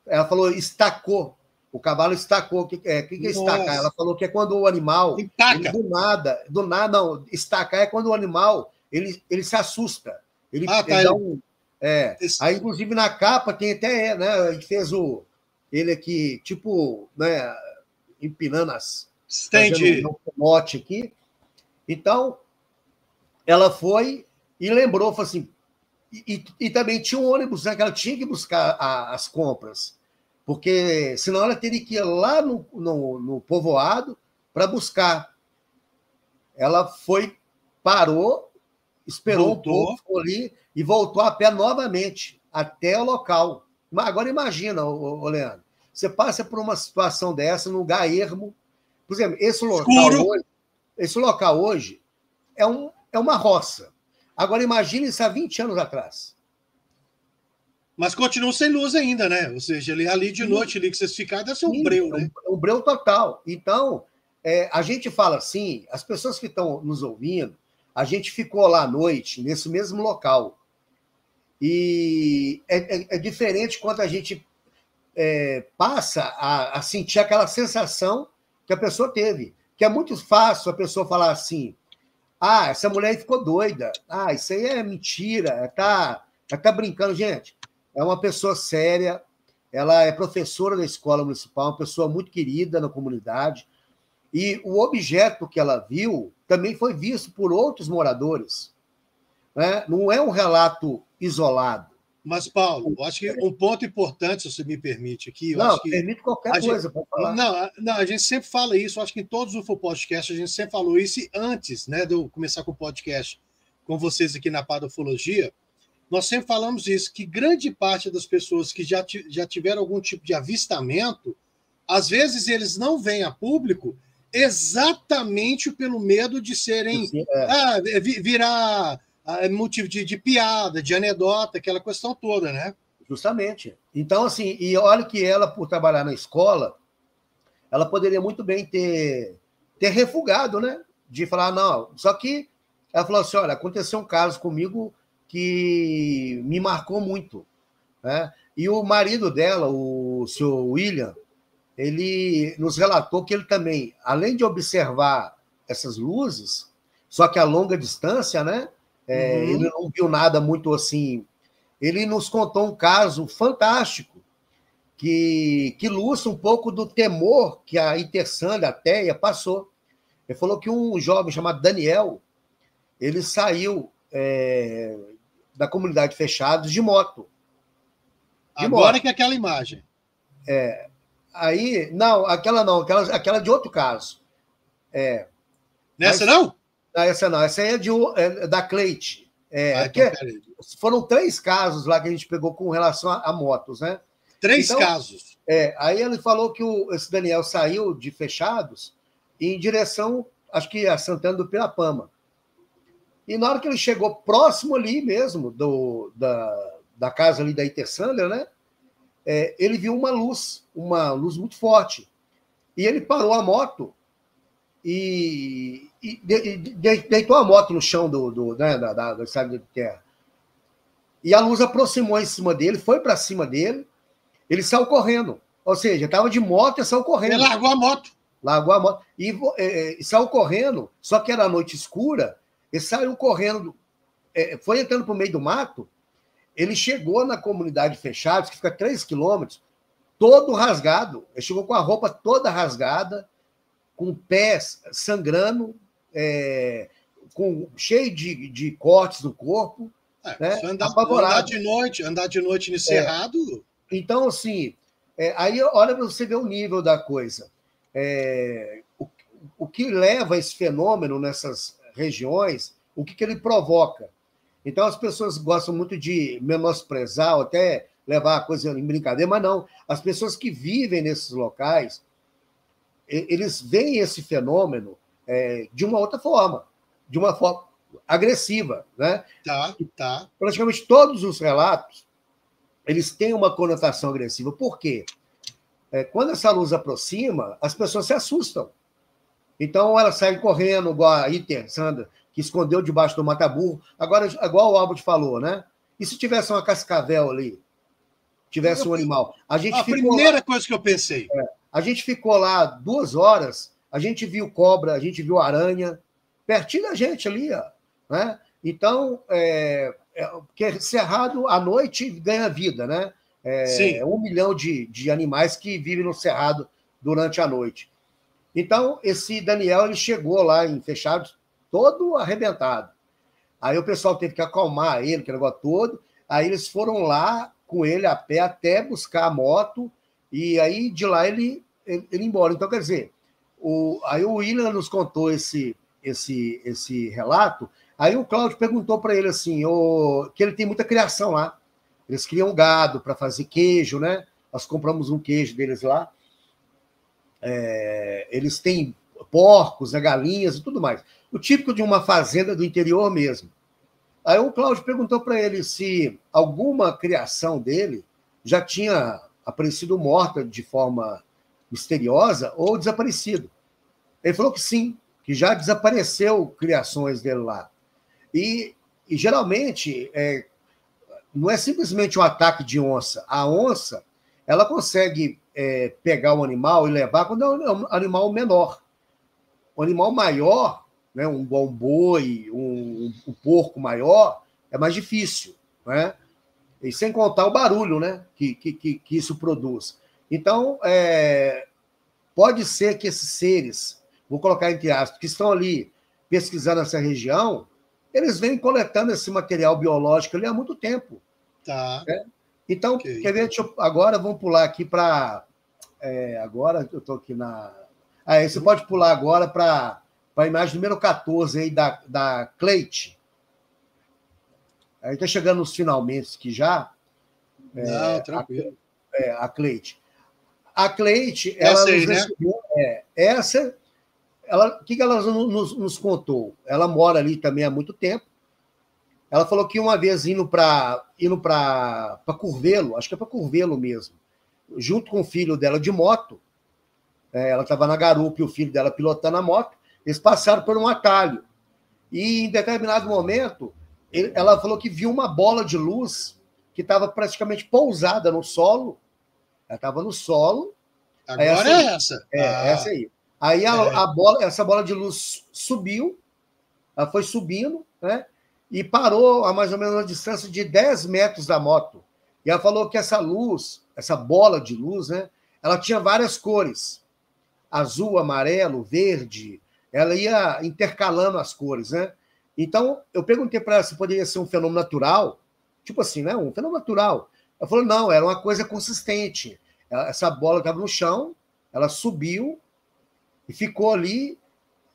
Ela falou, estacou. O cavalo estacou. O que é estacar? Ela falou que é quando o animal... Ele, do nada, não. Estacar é quando o animal ele se assusta. Ele dá um... Aí, inclusive, na capa tem até... né, a gente fez ele aqui, tipo, né, empinando Entendi. Um mote aqui. Então, ela foi e lembrou, falou assim... E também tinha um ônibus, né, que ela tinha que buscar as compras, porque senão ela teria que ir lá no povoado para buscar. Ela foi, parou, esperou um pouco, ficou ali e voltou a pé novamente até o local. Mas agora imagina, Leandro, você passa por uma situação dessa num lugar ermo. Por exemplo, esse local hoje é uma roça. Agora, imagine isso há 20 anos atrás. Mas continua sem luz ainda, né? Ou seja, ali de noite ali que vocês ficaram, deve ser um breu, né? Um breu total. Então, a gente fala assim, as pessoas que estão nos ouvindo, a gente ficou lá à noite, nesse mesmo local. E é diferente quando a gente passa a sentir aquela sensação que a pessoa teve. Que é muito fácil a pessoa falar assim, essa mulher ficou doida. Isso aí é mentira. Tá brincando. Gente, é uma pessoa séria. Ela é professora da escola municipal, uma pessoa muito querida na comunidade. E o objeto que ela viu também foi visto por outros moradores. Né? Não é um relato isolado. Mas, Paulo, eu acho que um ponto importante, se você me permite aqui... permite qualquer coisa para falar. Não, a gente sempre fala isso, acho que em todos os podcasts a gente sempre falou isso, e antes, né, de eu começar com o podcast com vocês aqui na Padofologia, nós sempre falamos isso, que grande parte das pessoas que já tiveram algum tipo de avistamento, às vezes eles não vêm a público exatamente pelo medo de serem... virar... motivo de piada, de anedota, aquela questão toda, né? Justamente. Então, assim, e olha que ela, por trabalhar na escola, ela poderia muito bem ter refugado, né? De falar, não. Só que ela falou assim, olha, aconteceu um caso comigo que me marcou muito. Né? E o marido dela, o senhor William, ele nos relatou que ele também, além de observar essas luzes, só que a longa distância, né? Ele não viu nada muito assim. Ele nos contou um caso fantástico que ilustra um pouco do temor que a Intersandra, a Teia, passou. Ele falou que um jovem chamado Daniel, ele saiu da comunidade fechados de moto. Agora que é aquela imagem. Aí, não, aquela de outro caso. Nessa não? Essa não, essa aí é da Cleite. Então, peraí. Foram 3 casos lá que a gente pegou com relação a motos, né? 3 casos. Aí ele falou que esse Daniel saiu de Fechados em direção, acho que a Santana do Pirapama. E na hora que ele chegou próximo ali mesmo da casa ali da Intersander, né? Ele viu uma luz muito forte. E ele parou a moto e deitou a moto no chão da estrada de terra. E a luz aproximou em cima dele, foi para cima dele, ele saiu correndo. Ou seja, estava de moto e saiu correndo. Ele largou a moto. Largou a moto. E saiu correndo, só que era noite escura, ele saiu correndo, foi entrando para o meio do mato, ele chegou na comunidade Fechados, que fica 3 quilômetros, todo rasgado. Ele chegou com a roupa toda rasgada, com o pé sangrando, cheio de cortes no corpo. Né? Andar de noite no cerrado. Então, assim, aí olha para você ver o nível da coisa. O que leva a esse fenômeno nessas regiões, o que ele provoca? Então, as pessoas gostam muito de menosprezar, ou até levar a coisa em brincadeira, mas não. As pessoas que vivem nesses locais, eles veem esse fenômeno de uma outra forma, de uma forma agressiva. Né? Tá. Praticamente todos os relatos, eles têm uma conotação agressiva. Por quê? Quando essa luz aproxima, as pessoas se assustam. Então, elas saem correndo, igual a Iter, Sandra, que escondeu debaixo do mataburro. Agora, igual o Albert falou, né? E se tivesse uma cascavel ali? Tivesse um animal? A primeira coisa que eu pensei. A gente ficou lá 2 horas, a gente viu cobra, a gente viu aranha, pertinho da gente ali, ó, né? Então, porque Cerrado, à noite, ganha vida, né? Sim. 1 milhão de animais que vivem no Cerrado durante a noite. Então, esse Daniel, ele chegou lá em Fechados, todo arrebentado. Aí o pessoal teve que acalmar ele, que negócio todo. Aí eles foram lá com ele a pé até buscar a moto, e aí de lá ele ia embora. Então, quer dizer, aí o William nos contou esse relato. Aí o Cláudio perguntou para ele assim, que ele tem muita criação lá. Eles criam gado para fazer queijo, né? Nós compramos um queijo deles lá. Eles têm porcos, galinhas e tudo mais. O típico de uma fazenda do interior mesmo. Aí o Cláudio perguntou para ele se alguma criação dele já tinha aparecido morta de forma misteriosa ou desaparecido. Ele falou que sim, que já desapareceu criações dele lá. E geralmente, não é simplesmente um ataque de onça. A onça, ela consegue pegar um animal e levar quando é um animal menor. Um animal maior, né, um boi, um porco maior, é mais difícil, né? E sem contar o barulho, né, que isso produz. Então, pode ser que esses seres, vou colocar entre aspas, que estão ali pesquisando essa região, eles vêm coletando esse material biológico ali há muito tempo. Tá. Né? Então, quer ver, agora vamos pular aqui para... agora eu estou aqui na... você pode pular agora para a imagem número 14 aí da Cleite. Aí está chegando nos finalmente aqui já. Não, tranquilo. A Cleite. A Cleite, essa aí, né? O que ela nos contou? Ela mora ali também há muito tempo. Ela falou que uma vez indo para Curvelo, acho que é para Curvelo mesmo, junto com o filho dela de moto, ela estava na garupa e o filho dela pilotando a moto, eles passaram por um atalho. E, em determinado momento, ela falou que viu uma bola de luz que estava praticamente pousada no solo. Ela estava no solo. Agora essa. Essa aí. Aí essa bola de luz subiu, ela foi subindo, né? E parou a mais ou menos uma distância de 10 metros da moto. E ela falou que essa luz, essa bola de luz, né? Ela tinha várias cores. Azul, amarelo, verde. Ela ia intercalando as cores, né? Então, eu perguntei para ela se poderia ser um fenômeno natural, tipo assim, né? Um fenômeno natural. Ela falou, não, era uma coisa consistente. Essa bola estava no chão, ela subiu e ficou ali,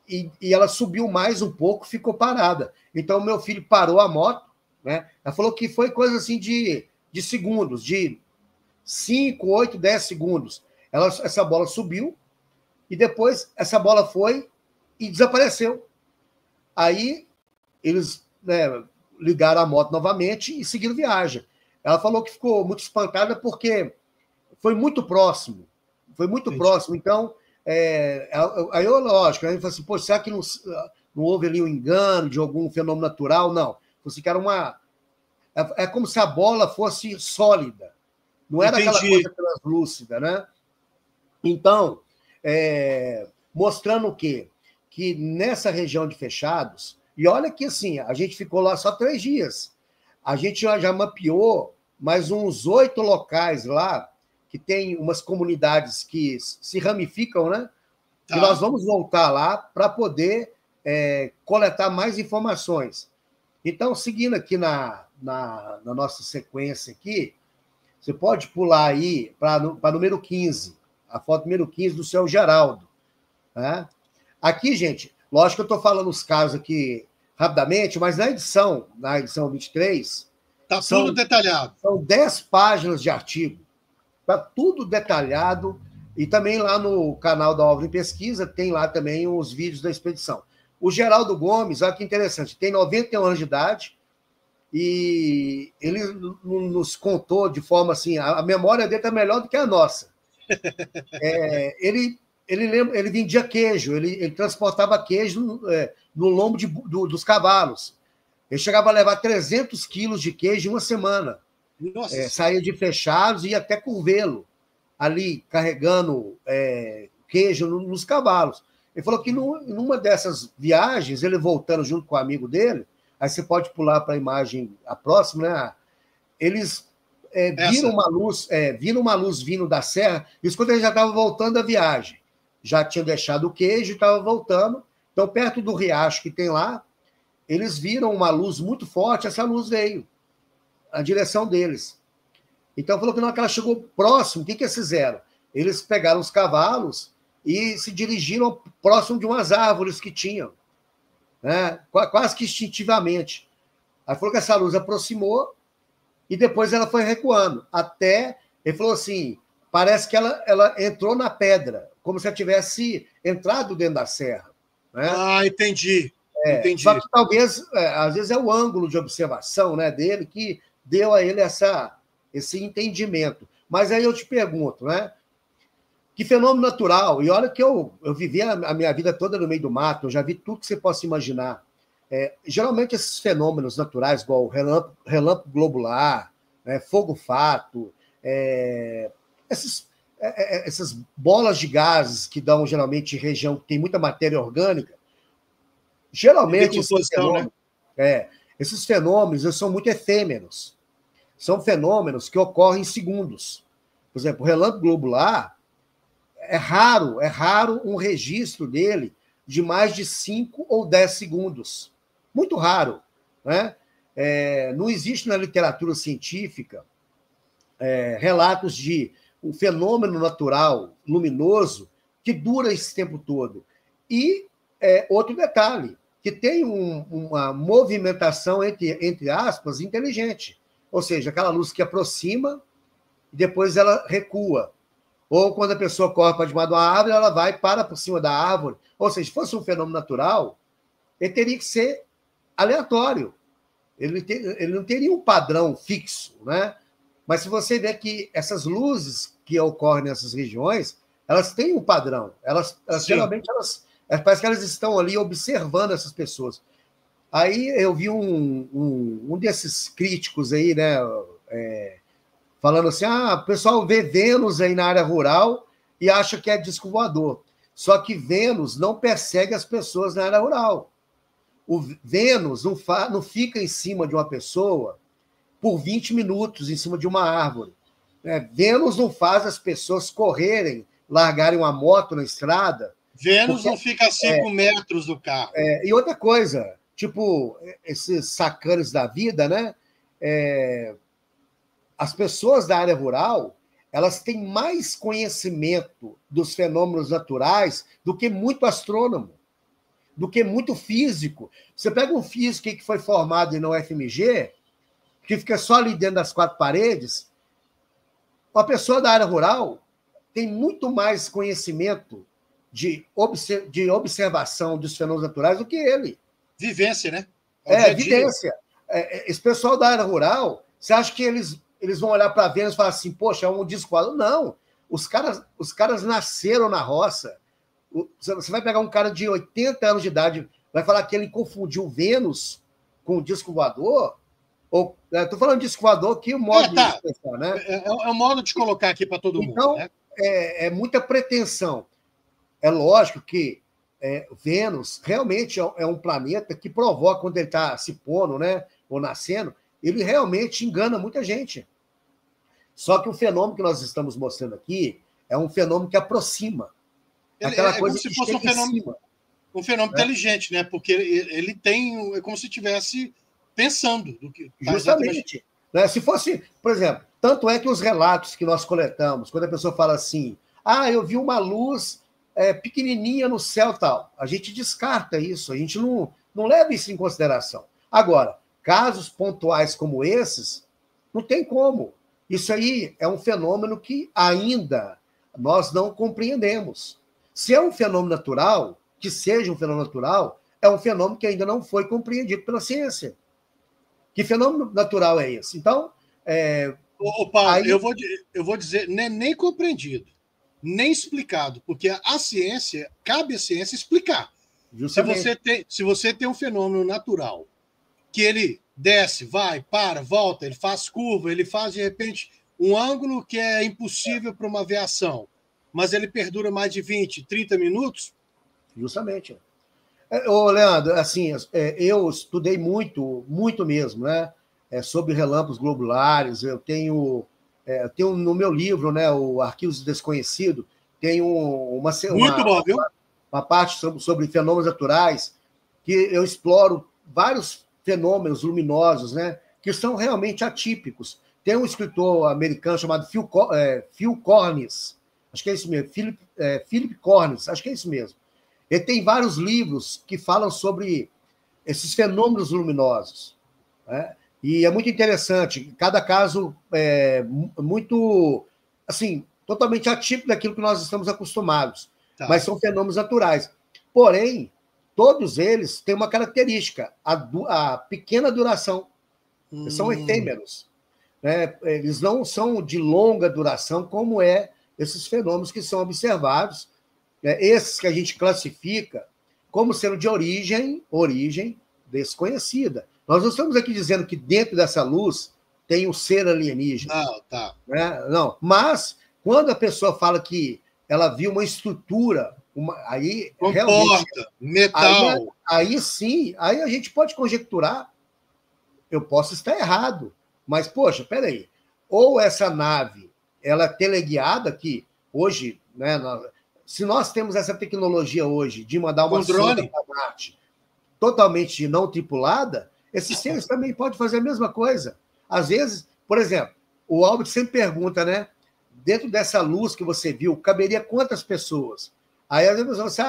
e ela subiu mais um pouco, ficou parada. Então, meu filho parou a moto, né? Ela falou que foi coisa assim de segundos, de 5, 8, 10 segundos. Essa bola subiu, e depois essa bola foi e desapareceu. Aí eles, né, ligaram a moto novamente e seguiram viagem. Ela falou que ficou muito espantada porque foi muito próximo. Foi muito próximo. Então, aí eu, lógico, aí eu falei assim, pô, será que não houve ali um engano de algum fenômeno natural? Não. Você quer é como se a bola fosse sólida. Não era aquela coisa translúcida, né? Então, mostrando o quê? Que nessa região de Fechados, e olha que assim, a gente ficou lá só 3 dias. A gente já mapeou mais uns 8 locais lá, que tem umas comunidades que se ramificam, né? Tá. E nós vamos voltar lá para poder coletar mais informações. Então, seguindo aqui na nossa sequência aqui, você pode pular aí para número 15, a foto número 15 do seu Geraldo. Né? Aqui, gente, lógico que eu estou falando os casos aqui rapidamente, mas na edição 23... Está tudo detalhado. São 10 páginas de artigo. Está tudo detalhado. E também lá no canal da Álvaro em Pesquisa tem lá também os vídeos da expedição. O Geraldo Gomes, olha que interessante, tem 91 anos de idade e ele nos contou de forma assim, a memória dele está melhor do que a nossa. Ele vendia queijo, ele transportava queijo no lombo dos cavalos. Ele chegava a levar 300 quilos de queijo em uma semana. Saía de Fechados e ia até Curvelo, ali carregando queijo nos cavalos. Ele falou que numa dessas viagens, ele voltando junto com o amigo dele, aí você pode pular para a imagem, a próxima, né? Eles viram uma luz vindo da serra, isso quando ele já estava voltando da viagem. Já tinha deixado o queijo e estava voltando. Então, perto do riacho que tem lá, eles viram uma luz muito forte, essa luz veio na direção deles. Então, falou que na hora que ela chegou próximo, o que eles fizeram? Eles pegaram os cavalos e se dirigiram próximo de umas árvores que tinham, né? Quase que instintivamente. Aí falou que essa luz aproximou e depois ela foi recuando. Até, ele falou assim, parece que ela entrou na pedra, como se ela tivesse entrado dentro da serra. Né? Ah, entendi. Entendi. Só que talvez, às vezes, é o ângulo de observação, né, dele que deu a ele esse entendimento. Mas aí eu te pergunto, né? Que fenômeno natural, e olha que eu vivi a minha vida toda no meio do mato, eu já vi tudo que você possa imaginar. Geralmente esses fenômenos naturais, igual o relâmpago globular, né, fogo-fato, essas bolas de gases que dão geralmente em região que tem muita matéria orgânica, geralmente esses fenômenos são muito efêmeros. São fenômenos que ocorrem em segundos. Por exemplo, o relâmpago globular, é raro um registro dele de mais de 5 ou 10 segundos. Muito raro. Né? Não existe na literatura científica relatos de um fenômeno natural luminoso que dura esse tempo todo. E outro detalhe, que tem uma movimentação, entre aspas, inteligente. Ou seja, aquela luz que aproxima e depois ela recua. Ou quando a pessoa corre para debaixo de uma árvore, ela vai para por cima da árvore. Ou seja, se fosse um fenômeno natural, ele teria que ser aleatório. Ele não teria um padrão fixo. Né? Mas se você vê que essas luzes que ocorrem nessas regiões, elas têm um padrão. Geralmente, parece que elas estão ali observando essas pessoas. Aí eu vi um desses críticos aí, né, falando assim, o pessoal vê Vênus aí na área rural e acha que é disco voador. Só que Vênus não persegue as pessoas na área rural. O Vênus não fica em cima de uma pessoa por 20 minutos em cima de uma árvore. Vênus não faz as pessoas correrem, largarem uma moto na estrada. Vênus não fica a 5 metros do carro. E outra coisa, tipo, esses sacanes da vida, né? as pessoas da área rural, elas têm mais conhecimento dos fenômenos naturais do que muito astrônomo, do que muito físico. Você pega um físico que foi formado na UFMG, que fica só ali dentro das quatro paredes, uma pessoa da área rural tem muito mais conhecimento de observação dos fenômenos naturais do que ele. Vivência, né? Evidência. Esse pessoal da área rural, você acha que eles vão olhar para Vênus e falar assim, poxa, é um disco voador? Não. Os caras nasceram na roça. Você vai pegar um cara de 80 anos de idade, vai falar que ele confundiu Vênus com o disco voador? Estou falando de disco voador aqui, o modo de expressão, né? É o modo de colocar aqui para todo mundo. Então, né? É muita pretensão. É lógico que Vênus realmente é um planeta que provoca, quando ele está se pondo, né, ou nascendo, ele realmente engana muita gente. Só que o fenômeno que nós estamos mostrando aqui é um fenômeno que aproxima. Aquela coisa como se fosse um fenômeno inteligente, né? Porque ele tem... É como se estivesse pensando. Justamente. Né? Se fosse, por exemplo, tanto é que os relatos que nós coletamos, quando a pessoa fala assim, eu vi uma luz pequenininha no céu tal, a gente descarta isso, a gente não leva isso em consideração. Agora, casos pontuais como esses, não tem como. Isso aí é um fenômeno que ainda nós não compreendemos. Se é um fenômeno natural, que seja um fenômeno natural, é um fenômeno que ainda não foi compreendido pela ciência. Que fenômeno natural é esse? Então... Paulo, aí... eu vou dizer, não é nem compreendido, nem explicado, porque cabe à ciência explicar. Se você tem um fenômeno natural, que ele desce, vai, para, volta, ele faz curva, ele faz, de repente, um ângulo que é impossível para uma aviação, mas ele perdura mais de 20, 30 minutos? Justamente. Leandro, assim, eu estudei muito, muito mesmo, né? Sobre relâmpagos globulares. Eu tenho no meu livro, né, o Arquivos Desconhecidos, tem uma parte sobre fenômenos naturais, que eu exploro vários fenômenos luminosos, né, que são realmente atípicos. Tem um escritor americano chamado Phil Cornish, acho que é isso mesmo, Philip Cornish, acho que é isso mesmo. Ele tem vários livros que falam sobre esses fenômenos luminosos, né? E é muito interessante. Cada caso é muito, assim, totalmente atípico daquilo que nós estamos acostumados. Tá. Mas são fenômenos naturais. Porém, todos eles têm uma característica, a pequena duração. Eles são efêmeros. Né? Eles não são de longa duração, como esses fenômenos que são observados, esses que a gente classifica como sendo de origem desconhecida. Nós não estamos aqui dizendo que dentro dessa luz tem um ser alienígena. Não, tá. Né? Não. Mas, quando a pessoa fala que ela viu uma estrutura, aí comporta, metal. Aí sim, aí a gente pode conjecturar. Eu posso estar errado, mas, poxa, peraí. Ou essa nave ela é teleguiada, que hoje, né, se nós temos essa tecnologia hoje de mandar uma sonda para Marte totalmente não tripulada, esses seres também podem fazer a mesma coisa. Às vezes, por exemplo, o Albert sempre pergunta, né? Dentro dessa luz que você viu, caberia quantas pessoas? Aí às vezes você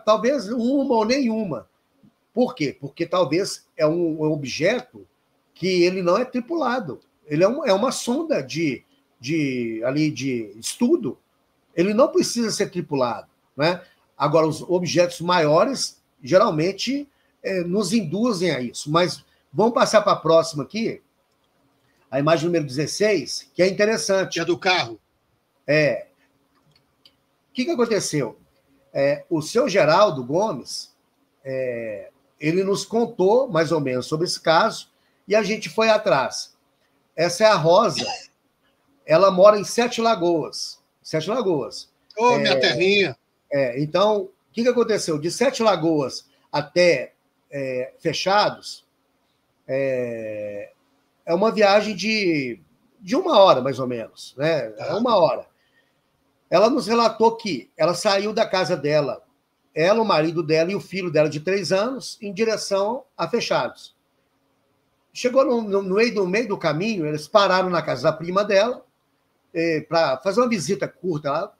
talvez uma ou nenhuma. Por quê? Porque talvez é um objeto que ele não é tripulado. Ele é uma sonda de estudo. Ele não precisa ser tripulado, né? Agora, os objetos maiores geralmente nos induzem a isso. Mas vamos passar para a próxima aqui, a imagem número 16, que é interessante. Que é do carro. O que aconteceu? O seu Geraldo Gomes, ele nos contou mais ou menos sobre esse caso e a gente foi atrás. Essa é a Rosa. Ela mora em Sete Lagoas. Sete Lagoas. Minha terrinha. Então, o que aconteceu? De Sete Lagoas até Fechados, é uma viagem de 1 hora, mais ou menos. Né? 1 hora. Ela nos relatou que ela saiu da casa dela, ela, o marido dela e o filho dela de 3 anos, em direção a Fechados. Chegou no meio do caminho, eles pararam na casa da prima dela para fazer uma visita curta lá.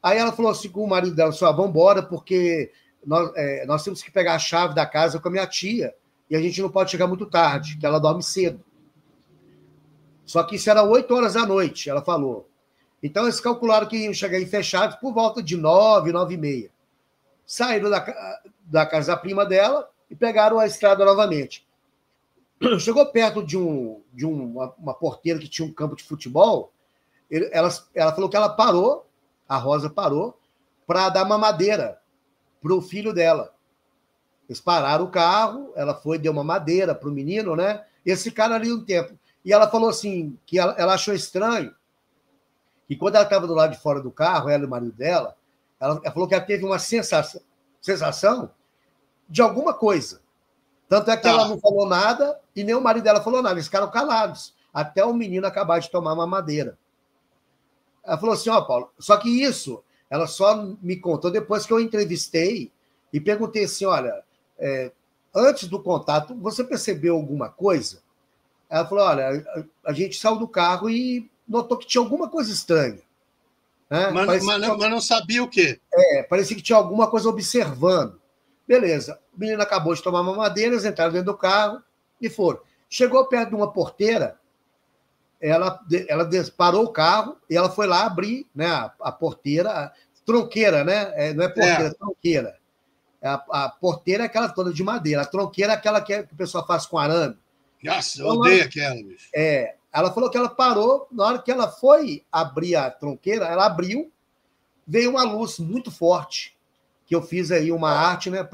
Aí ela falou assim com o marido dela, só vamos embora, porque nós temos que pegar a chave da casa com a minha tia, e a gente não pode chegar muito tarde, porque ela dorme cedo. Só que isso era 8 horas da noite, ela falou. Então, eles calcularam que iam chegar aí fechados por volta de 9, 9h30. Saíram da casa da prima dela e pegaram a estrada novamente. Chegou perto de uma porteira que tinha um campo de futebol, ela falou que ela parou, a Rosa parou, para dar mamadeira para o filho dela. Eles pararam o carro, ela foi, deu uma madeira para o menino, né? Esse cara ali um tempo. E ela falou assim, que ela achou estranho, que quando ela estava do lado de fora do carro, ela e o marido dela, ela falou que ela teve uma sensação de alguma coisa. Tanto é que ela não falou nada e nem o marido dela falou nada. Eles ficaram calados, até o menino acabar de tomar uma mamadeira. Ela falou assim, Paulo, só que isso, ela só me contou depois que eu entrevistei e perguntei assim, olha, antes do contato, você percebeu alguma coisa? Ela falou, olha, a gente saiu do carro e notou que tinha alguma coisa estranha. Né? Mas não sabia o quê? Parecia que tinha alguma coisa observando. Beleza, o menino acabou de tomar mamadeira, eles entraram dentro do carro e foram. Chegou perto de uma porteira, ela parou o carro e ela foi lá abrir, né, a porteira, a tronqueira, né? Não é porteira, é tronqueira. A porteira é aquela toda de madeira, a tronqueira é aquela que o pessoal faz com arame. Nossa, eu odeio aquela, bicho. Ela falou que ela parou, na hora que ela foi abrir a tronqueira, ela abriu, veio uma luz muito forte, que eu fiz aí uma arte, né,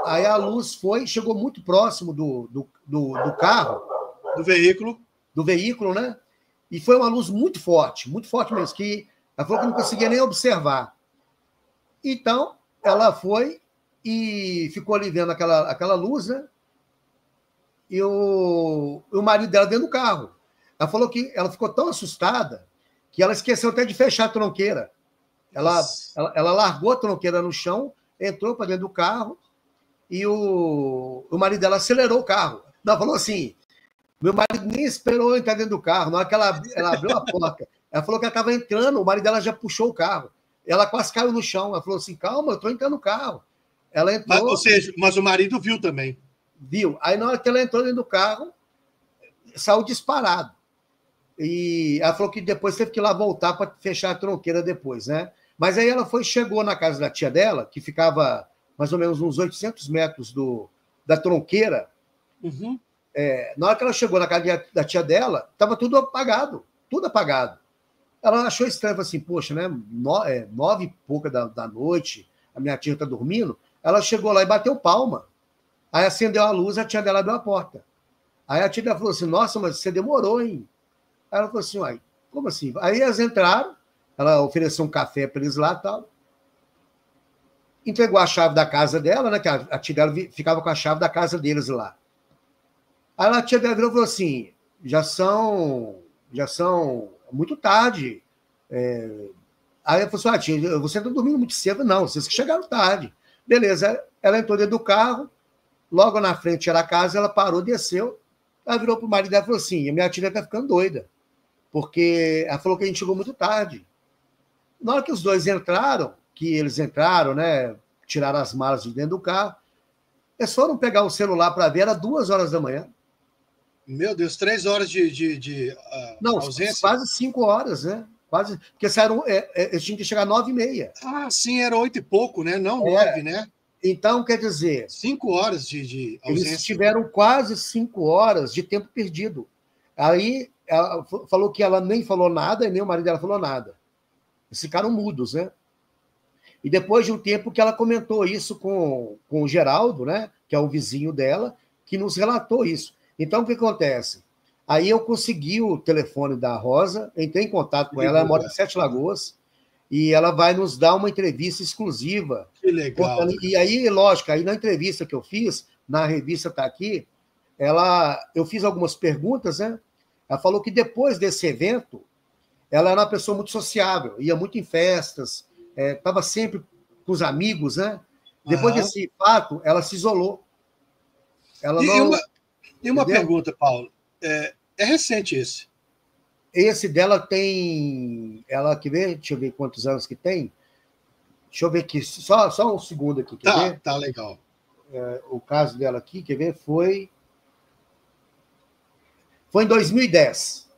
aí a luz chegou muito próximo do carro. Do veículo, né? E foi uma luz muito forte mesmo, que ela falou que não conseguia nem observar. Então, ela foi e ficou ali vendo aquela luz, né? E o marido dela dentro do carro. Ela falou que ela ficou tão assustada que ela esqueceu até de fechar a tronqueira. Ela largou a tronqueira no chão, entrou para dentro do carro e o marido dela acelerou o carro. Ela falou assim, meu marido nem esperou entrar dentro do carro. Na hora que ela abriu a porta, ela falou que ela estava entrando, o marido dela já puxou o carro. Ela quase caiu no chão. Ela falou assim, calma, eu estou entrando no carro. Ela entrou... Mas o marido viu também. Viu. Aí, na hora que ela entrou dentro do carro, saiu disparado. E ela falou que depois teve que ir lá voltar para fechar a tronqueira depois, né? Mas aí ela chegou na casa da tia dela, que ficava mais ou menos uns 800 metros da tronqueira. Uhum. Na hora que ela chegou na casa da tia dela, estava tudo apagado. Ela achou estranho, falou assim, poxa, né? 9 e pouca da noite, a minha tia está dormindo. Ela chegou lá e bateu palma. Aí acendeu a luz, a tia dela abriu a porta. Aí a tia dela falou assim, nossa, mas você demorou, hein? Aí ela falou assim, uai, como assim? Aí elas entraram, ela ofereceu um café para eles lá e tal. Entregou a chave da casa dela, né? Que a tia dela ficava com a chave da casa deles lá. Aí a tia dela virou e falou assim, já são muito tarde. Aí ela falou assim, tia, você está dormindo muito cedo? Não, vocês que chegaram tarde. Beleza, ela entrou dentro do carro, logo na frente era a casa, ela parou, desceu, ela virou para o marido dela e falou assim, a minha tia está ficando doida, porque ela falou que a gente chegou muito tarde. Na hora que os dois entraram, né, tiraram as malas de dentro do carro, eles foram pegar o celular para ver, era 2 horas da manhã. Meu Deus, 3 horas de não, ausência? Quase 5 horas, né? Quase, porque saíram, eles tinham que chegar 9h30. Ah, sim, era 8 e pouco, né? Não 9, né? Então, quer dizer... 5 horas de ausência. Eles tiveram quase 5 horas de tempo perdido. Aí, ela falou que ela nem falou nada e nem o marido dela falou nada. Eles ficaram mudos, né? E depois de um tempo que ela comentou isso com o Geraldo, né? Que é o vizinho dela, que nos relatou isso. Então, o que acontece? Aí eu consegui o telefone da Rosa, entrei em contato com ela mora em Sete Lagoas, e ela vai nos dar uma entrevista exclusiva. Que legal. E aí, lógico, aí na entrevista que eu fiz, na revista está aqui, eu fiz algumas perguntas, né? Ela falou que depois desse evento, ela era uma pessoa muito sociável, ia muito em festas, estava sempre com os amigos, né? Depois desse fato, ela se isolou. Ela não... E uma pergunta, Paulo. É recente esse? Esse dela tem... Ela, quer ver? Deixa eu ver quantos anos que tem. Deixa eu ver aqui. Só um segundo aqui, quer ver? Tá legal. O caso dela aqui, quer ver? Foi em 2010.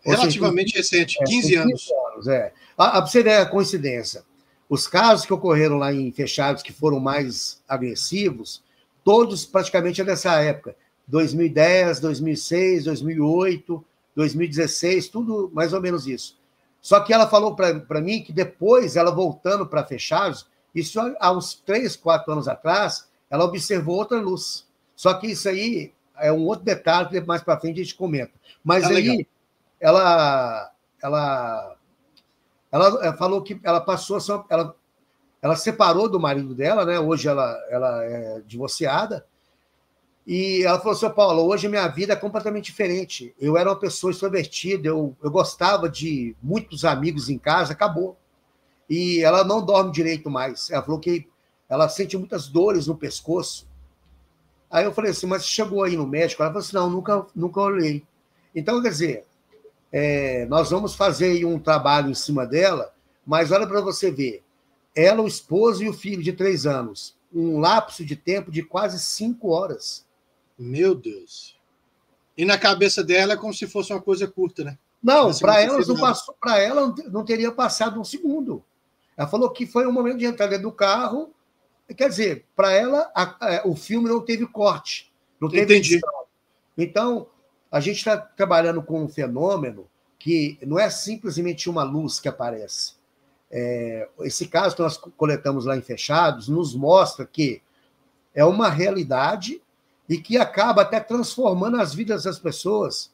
Relativamente recente, 15 anos. 15 anos, Para você ver a coincidência. Os casos que ocorreram lá em Fechados, que foram mais agressivos, todos praticamente é dessa época. 2010, 2006, 2008, 2016, tudo mais ou menos isso. Só que ela falou para mim que depois, ela voltando para Fechados, isso há uns 3, 4 anos atrás, ela observou outra luz. Só que isso aí é um outro detalhe que mais para frente a gente comenta. Mas aí, legal. Ela falou que ela passou, ela separou do marido dela, né? Hoje ela é divorciada, e ela falou assim: Paulo, hoje a minha vida é completamente diferente. Eu era uma pessoa extrovertida, eu gostava de muitos amigos em casa, acabou. E ela não dorme direito mais. Ela falou que ela sente muitas dores no pescoço. Aí eu falei assim: mas chegou aí no médico? Ela falou assim: não, nunca olhei. Então, quer dizer, nós vamos fazer um trabalho em cima dela, mas olha para você ver, ela, o esposo e o filho de 3 anos, um lapso de tempo de quase 5 horas. Meu Deus. E na cabeça dela é como se fosse uma coisa curta, né? Não, para ela não passou, para ela não teria passado um segundo. Ela falou que foi um momento de entrar dentro do carro, quer dizer, para ela o filme não teve corte, não teve edição. Então, a gente está trabalhando com um fenômeno que não é simplesmente uma luz que aparece. Esse caso que nós coletamos lá em Fechados nos mostra que é uma realidade e que acaba até transformando as vidas das pessoas.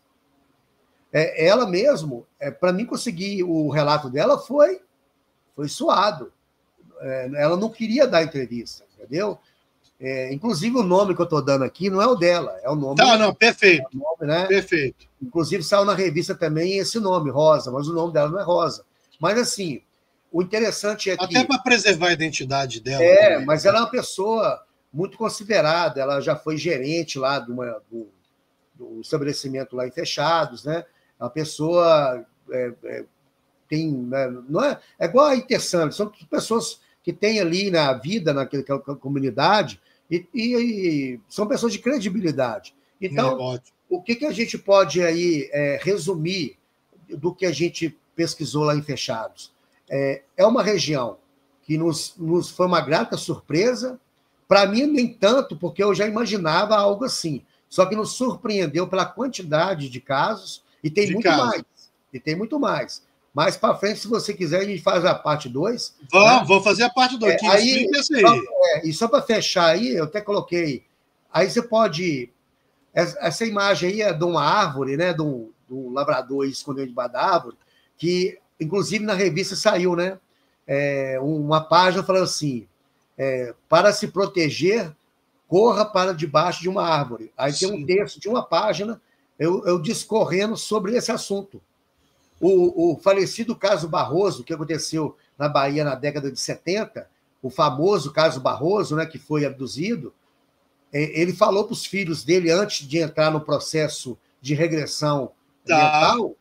Ela mesmo, para mim conseguir o relato dela, foi suado. Ela não queria dar entrevista, entendeu? Inclusive, o nome que eu estou dando aqui não é o dela, é o nome... Não, perfeito. É o nome, né? Perfeito. Inclusive, saiu na revista também esse nome, Rosa, mas o nome dela não é Rosa. Mas, assim, o interessante é que... Até para preservar a identidade dela. Mas ela é uma pessoa muito considerada, ela já foi gerente lá do estabelecimento lá em Fechados, né? É uma pessoa... não é igual a Intersangue, são pessoas que têm ali na vida, naquela comunidade, e são pessoas de credibilidade. Então, o que a gente pode aí resumir do que a gente pesquisou lá em Fechados? É uma região que nos foi uma grata surpresa. Para mim, nem tanto, porque eu já imaginava algo assim. Só que nos surpreendeu pela quantidade de casos, e tem muito mais. E tem muito mais. Mais para frente, se você quiser, a gente faz a parte 2. Vamos fazer a parte 2. E só para fechar aí, eu até coloquei. Aí você pode. Essa imagem aí é de uma árvore, né? De um lavrador escondendo debaixo da árvore, que, inclusive, na revista saiu, né? Uma página falando assim: para se proteger, corra para debaixo de uma árvore. Aí tem um texto de uma página, eu discorrendo sobre esse assunto. O falecido caso Barroso, que aconteceu na Bahia na década de 70, o famoso caso Barroso, né, que foi abduzido, ele falou para os filhos dele, antes de entrar no processo de regressão mental,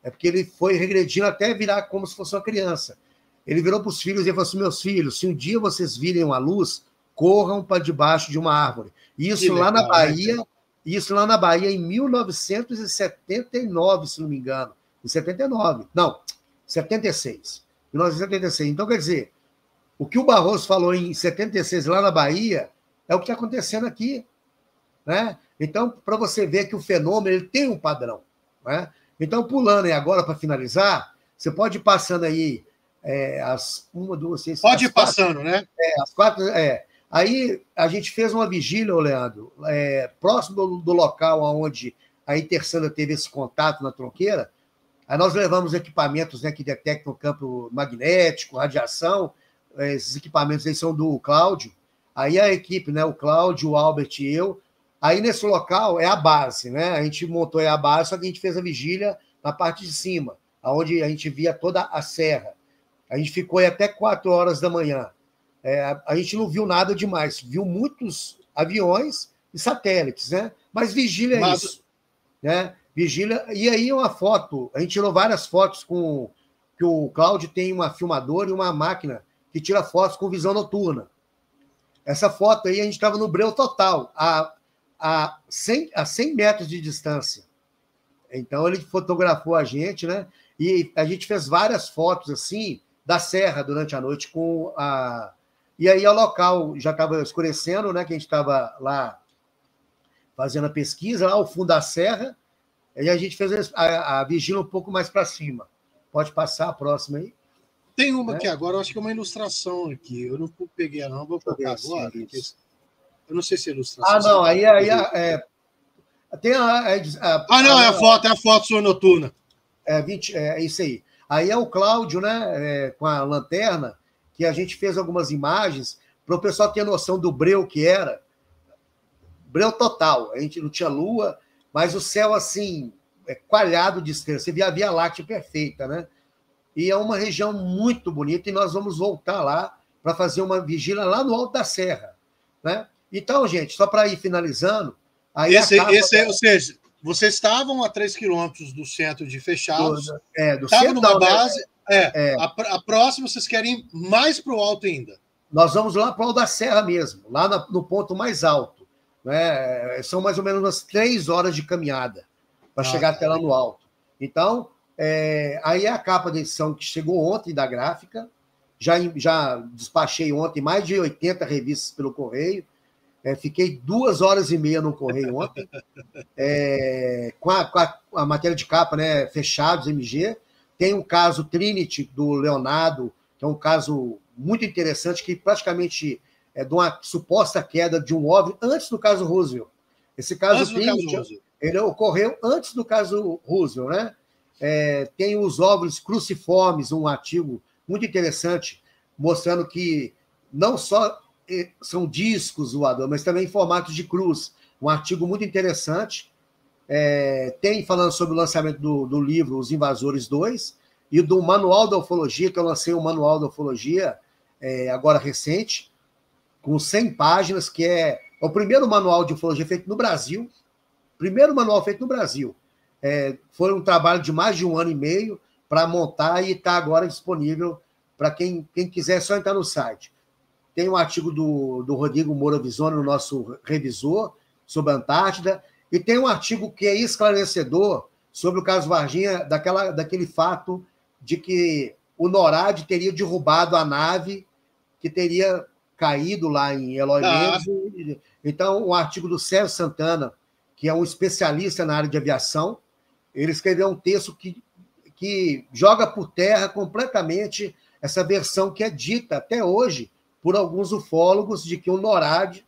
porque ele foi regredindo até virar como se fosse uma criança. Ele virou para os filhos e falou assim: meus filhos, se um dia vocês virem uma luz, corram para debaixo de uma árvore. Isso lá na Bahia, em 1979, se não me engano. Em 79. Não, 76. 1976. Então, quer dizer, o que o Barroso falou em 76 lá na Bahia é o que está acontecendo aqui. Né? Então, para você ver que o fenômeno ele tem um padrão. Né? Então, pulando aí agora para finalizar, você pode ir passando aí as 1, 2, 3... Pode ir passando, né? As 4... Aí a gente fez uma vigília, Leandro, próximo do local onde a Intersanda teve esse contato na tronqueira. Aí nós levamos equipamentos, né, que detectam o campo magnético, radiação. Esses equipamentos aí são do Cláudio. Aí a equipe, né, o Cláudio, o Albert e eu. Aí nesse local é a base, né? A gente montou a base, só que a gente fez a vigília na parte de cima, onde a gente via toda a serra. A gente ficou aí até 4 horas da manhã. A gente não viu nada demais. Viu muitos aviões, e satélites, né? Mas vigília é isso, né? Vigília. E aí uma foto, a gente tirou várias fotos com que o Cláudio tem uma filmadora e uma máquina que tira fotos com visão noturna. Essa foto aí a gente estava no breu total, a 100 metros de distância. Então ele fotografou a gente, né? E a gente fez várias fotos assim da serra durante a noite com a. E aí o local já estava escurecendo, né? Que a gente estava lá fazendo a pesquisa, lá ao fundo da serra, e a gente fez a vigília um pouco mais para cima. Pode passar a próxima aí. Tem uma aqui agora, eu acho que é uma ilustração aqui. Eu não peguei ela, não, vou colocar agora. Eu não sei se é ilustração. Ah, não, aí tem não, é a foto sua noturna. É isso aí. Aí é o Cláudio, né, com a lanterna, que a gente fez algumas imagens para o pessoal ter noção do breu que era. Breu total. A gente não tinha lua, mas o céu, assim, coalhado de estrelas. Você via a Via Láctea perfeita, né? E é uma região muito bonita, e nós vamos voltar lá para fazer uma vigília lá no alto da serra, né? Então, gente, só para ir finalizando... Aí ou seja, vocês estavam a 3 quilômetros do centro de Fechados, estavam numa base... A próxima vocês querem ir mais para o alto ainda. Nós vamos lá para o alto da serra mesmo, lá no ponto mais alto, né? São mais ou menos umas 3 horas de caminhada para chegar até lá no alto. Então... aí é a capa da edição que chegou ontem da gráfica. Já despachei ontem mais de 80 revistas pelo correio. Fiquei 2 horas e meia no correio ontem, com a matéria de capa, né, Fechados, MG. Tem o caso Trinity, do Leonardo, que é um caso muito interessante, que praticamente é de uma suposta queda de um OVNI antes do caso Roosevelt. Esse caso Trinity, ele ocorreu antes do caso Roosevelt, né? Tem os óvulos cruciformes, um artigo muito interessante, mostrando que não só são discos voadores, mas também em formatos de cruz. Um artigo muito interessante. Tem falando sobre o lançamento do livro Os Invasores 2 e do Manual da Ufologia, que eu lancei um Manual da Ufologia agora recente, com 100 páginas, que é o primeiro manual de ufologia feito no Brasil. Primeiro manual feito no Brasil. Foi um trabalho de mais de 1 ano e meio para montar e está agora disponível para quem quiser, só entrar no site. Tem um artigo do Rodrigo Moura Visoni, no nosso revisor, sobre a Antártida, e tem um artigo que é esclarecedor sobre o caso Varginha, daquele fato de que o NORAD teria derrubado a nave que teria caído lá em Eloy Mendes. Então, um artigo do Sérgio Santana, que é um especialista na área de aviação, ele escreveu um texto que joga por terra completamente essa versão que é dita até hoje por alguns ufólogos de que o NORAD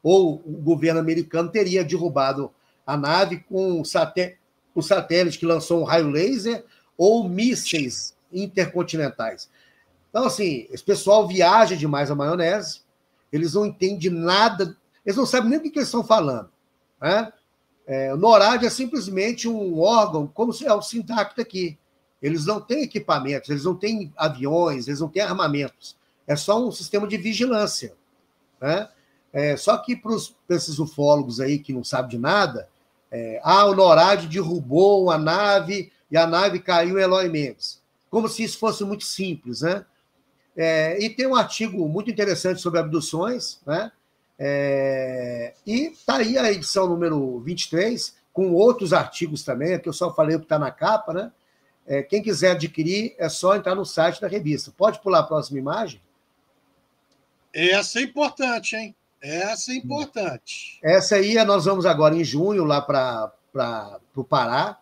ou o governo americano teria derrubado a nave com o satélite que lançou um raio laser ou mísseis intercontinentais. Então, assim, esse pessoal viaja demais a maionese, eles não entendem nada, eles não sabem nem o que eles estão falando, né? O NORAD é simplesmente um órgão, como é o Sintacta aqui. Eles não têm equipamentos, eles não têm aviões, eles não têm armamentos. É só um sistema de vigilância, né? Só que para esses ufólogos aí que não sabem de nada, o NORAD derrubou a nave e a nave caiu em Eloy Mendes. Como se isso fosse muito simples, né? E tem um artigo muito interessante sobre abduções, né? E está aí a edição número 23, com outros artigos também, que eu só falei o que está na capa, né? Quem quiser adquirir, é só entrar no site da revista. Pode pular a próxima imagem? Essa é importante, hein? Essa é importante. Essa aí nós vamos agora em junho lá para o Pará.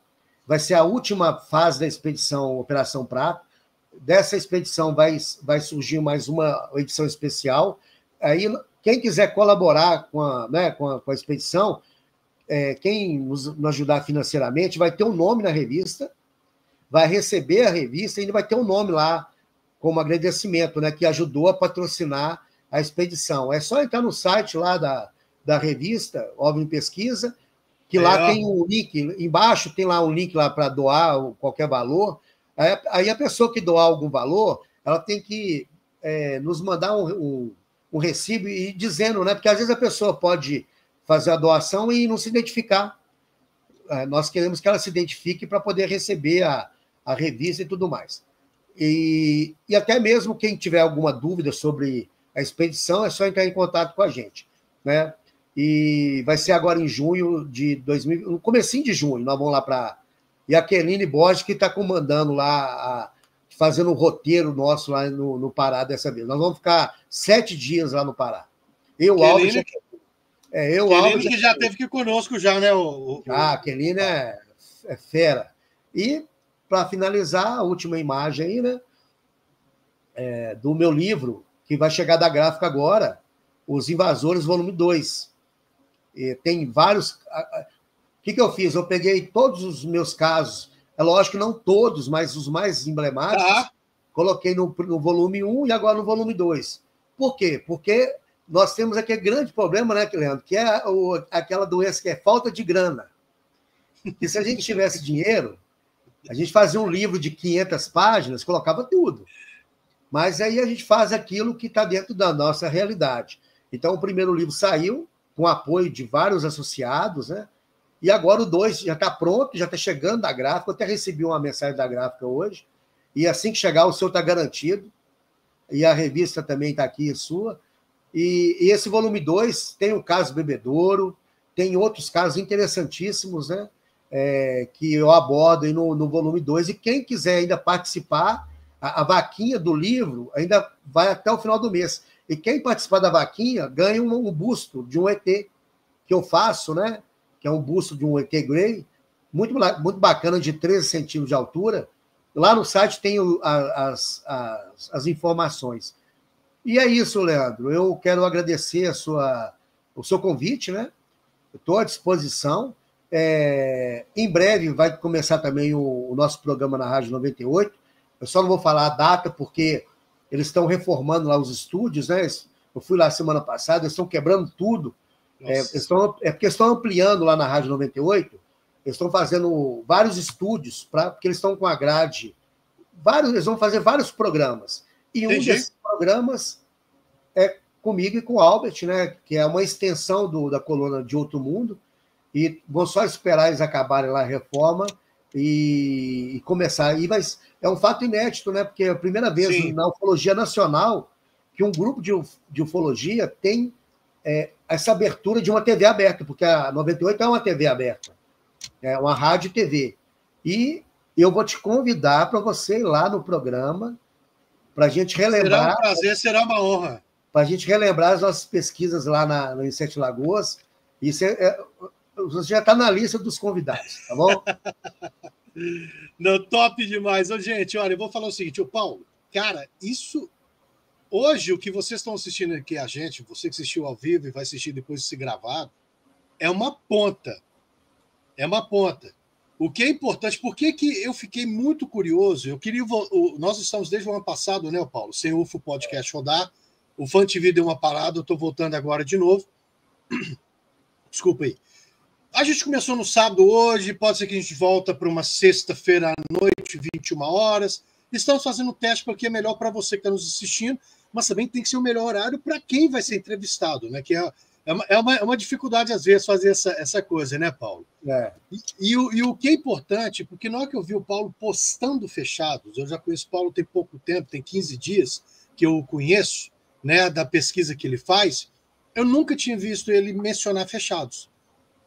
Vai ser a última fase da expedição Operação Prato. Dessa expedição vai surgir mais uma edição especial. Aí, quem quiser colaborar com a expedição, quem nos ajudar financeiramente, vai ter um nome na revista, vai receber a revista e ainda vai ter um nome lá como agradecimento, né, que ajudou a patrocinar a expedição. É só entrar no site lá da revista, OVNI Pesquisa, que lá tem um link, embaixo tem lá um link lá para doar qualquer valor. Aí a pessoa que doar algum valor, ela tem que nos mandar um recibo e dizendo, né? Porque às vezes a pessoa pode fazer a doação e não se identificar. Nós queremos que ela se identifique para poder receber a revista e tudo mais. E até mesmo quem tiver alguma dúvida sobre a expedição, é só entrar em contato com a gente, né? E vai ser agora em junho de 2000, no comecinho de junho, nós vamos lá para... E a Keline Borges, que está comandando lá, fazendo um roteiro nosso lá no Pará dessa vez. Nós vamos ficar 7 dias lá no Pará. Keline, Albert, que já esteve aqui conosco já, né? A Keline é fera. E, para finalizar, a última imagem aí, né? Do meu livro, que vai chegar da gráfica agora, Os Invasores, volume 2. E tem vários... O que eu fiz? Eu peguei todos os meus casos, é lógico que não todos, mas os mais emblemáticos, coloquei no volume 1 e agora no volume 2. Por quê? Porque nós temos aquele grande problema, né, Leandro, que é aquela doença que é falta de grana. E se a gente tivesse dinheiro, a gente fazia um livro de 500 páginas, colocava tudo. Mas aí a gente faz aquilo que está dentro da nossa realidade. Então, o primeiro livro saiu, com apoio de vários associados, né? E agora o 2 já está pronto, já está chegando da gráfica. Eu até recebi uma mensagem da gráfica hoje. E assim que chegar, o seu está garantido. E a revista também está aqui, sua. E esse volume 2 tem o caso Bebedouro, tem outros casos interessantíssimos, né? Que eu abordo aí no volume 2. E quem quiser ainda participar, a vaquinha do livro ainda vai até o final do mês. E quem participar da vaquinha ganha um busto de um ET que eu faço, né? Que é um busto de um ET Grey, muito bacana, de 13 centímetros de altura. Lá no site tem as informações. E é isso, Leandro. Eu quero agradecer o seu convite, né? Estou à disposição. Em breve vai começar também o nosso programa na Rádio 98. Eu só não vou falar a data, porque eles estão reformando lá os estúdios, né? Eu fui lá semana passada, eles estão quebrando tudo. Porque estão ampliando lá na Rádio 98, eles estão fazendo vários estúdios, porque eles estão com a grade. Eles vão fazer vários programas. E um desses programas é comigo e com o Albert, né? Que é uma extensão da coluna De Outro Mundo. E vou só esperar eles acabarem lá a reforma e começar. É um fato inédito, né? Porque é a primeira vez na ufologia nacional que um grupo de ufologia tem essa abertura de uma TV aberta, porque a 98 é uma TV aberta, é uma rádio e TV. E eu vou te convidar para você ir lá no programa, para a gente relembrar... Será um prazer, será uma honra. Para a gente relembrar as nossas pesquisas lá em Sete Lagoas. E você já está na lista dos convidados, tá bom? Não, top demais. Gente, olha, eu vou falar o seguinte, Paulo, cara, isso... Hoje, o que vocês estão assistindo aqui, você que assistiu ao vivo e vai assistir depois de se gravado, é uma ponta. É uma ponta. O que é importante, por que eu fiquei muito curioso? Nós estamos desde o ano passado, né, Paulo, sem o UFO Podcast rodar. O Fan TV deu uma parada, eu estou voltando agora de novo. Desculpa aí. A gente começou no sábado hoje, pode ser que a gente volta para uma sexta-feira à noite, 21 horas. Estamos fazendo um teste porque é melhor para você que está nos assistindo, mas também tem que ser o melhor horário para quem vai ser entrevistado, né? Que é uma dificuldade, às vezes, fazer essa coisa, né, Paulo? E o que é importante, porque na hora que eu vi o Paulo postando fechados, eu já conheço o Paulo tem pouco tempo, tem 15 dias que eu o conheço, né, da pesquisa que ele faz, eu nunca tinha visto ele mencionar fechados.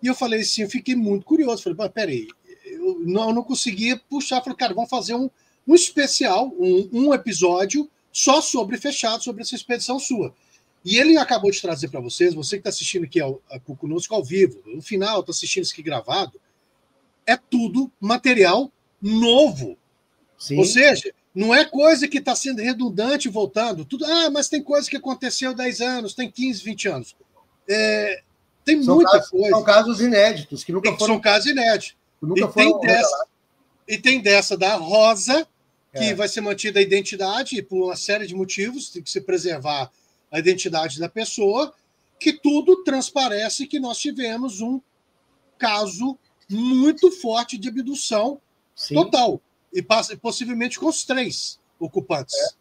E eu falei assim, eu fiquei muito curioso, falei, mas peraí, eu não conseguia puxar, falei, cara, vamos fazer um especial, um episódio só sobre fechado, sobre essa expedição sua. E ele acabou de trazer para vocês, você que está assistindo aqui conosco ao vivo, no final, está assistindo isso aqui gravado, é tudo material novo. Sim. Ou seja, não é coisa que está sendo redundante voltando. Tudo, mas tem coisa que aconteceu 10 anos, tem 15, 20 anos. Tem muita coisa. São casos inéditos, que nunca foram... São casos inéditos. E tem dessa da Rosa, que vai ser mantida a identidade por uma série de motivos, tem que se preservar a identidade da pessoa, que tudo transparece que nós tivemos um caso muito forte de abdução total, e possivelmente com os 3 ocupantes.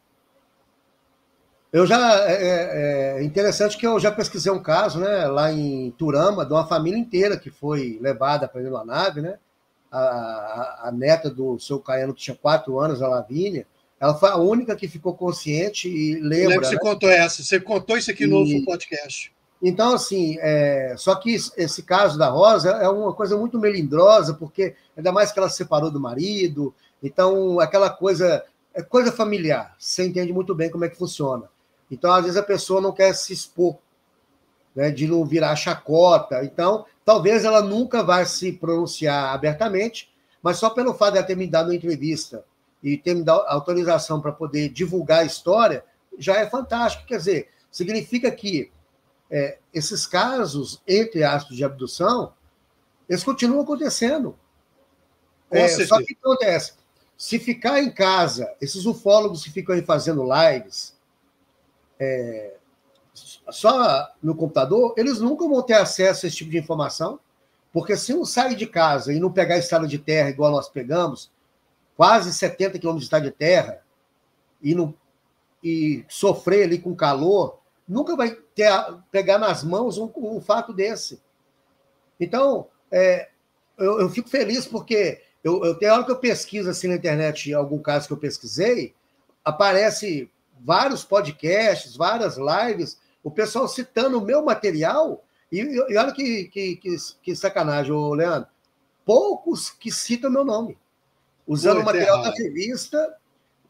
Eu já é interessante que eu já pesquisei um caso, né, lá em Turama, de uma família inteira que foi levada para dentro da nave, né? A neta do seu Caiano, que tinha 4 anos, a Lavínia, ela foi a única que ficou consciente e Eu lembro que lembra, você né? contou essa, você contou isso aqui no UFO Podcast. Então, assim, só que esse caso da Rosa é uma coisa muito melindrosa, porque ainda mais que ela se separou do marido, então aquela coisa, é coisa familiar, você entende muito bem como é que funciona. Então, às vezes, a pessoa não quer se expor, né, de não virar chacota. Então, talvez ela nunca vá se pronunciar abertamente, mas só pelo fato de ela ter me dado uma entrevista e ter me dado autorização para poder divulgar a história, já é fantástico. Quer dizer, significa que esses casos, entre aspas, de abdução, eles continuam acontecendo. Só que o que acontece? Se ficar em casa, esses ufólogos que ficam aí fazendo lives só no computador, eles nunca vão ter acesso a esse tipo de informação, porque se não sair de casa e não pegar estrada de terra igual nós pegamos, quase 70 quilômetros de estrada de terra, e sofrer ali com calor, nunca vai pegar nas mãos um fato desse. Então, eu fico feliz porque eu tenho hora que eu pesquiso assim na internet, algum caso que eu pesquisei, aparece vários podcasts, várias lives, o pessoal citando o meu material, e olha que sacanagem, Leandro. Poucos que citam meu nome, usando o material da revista,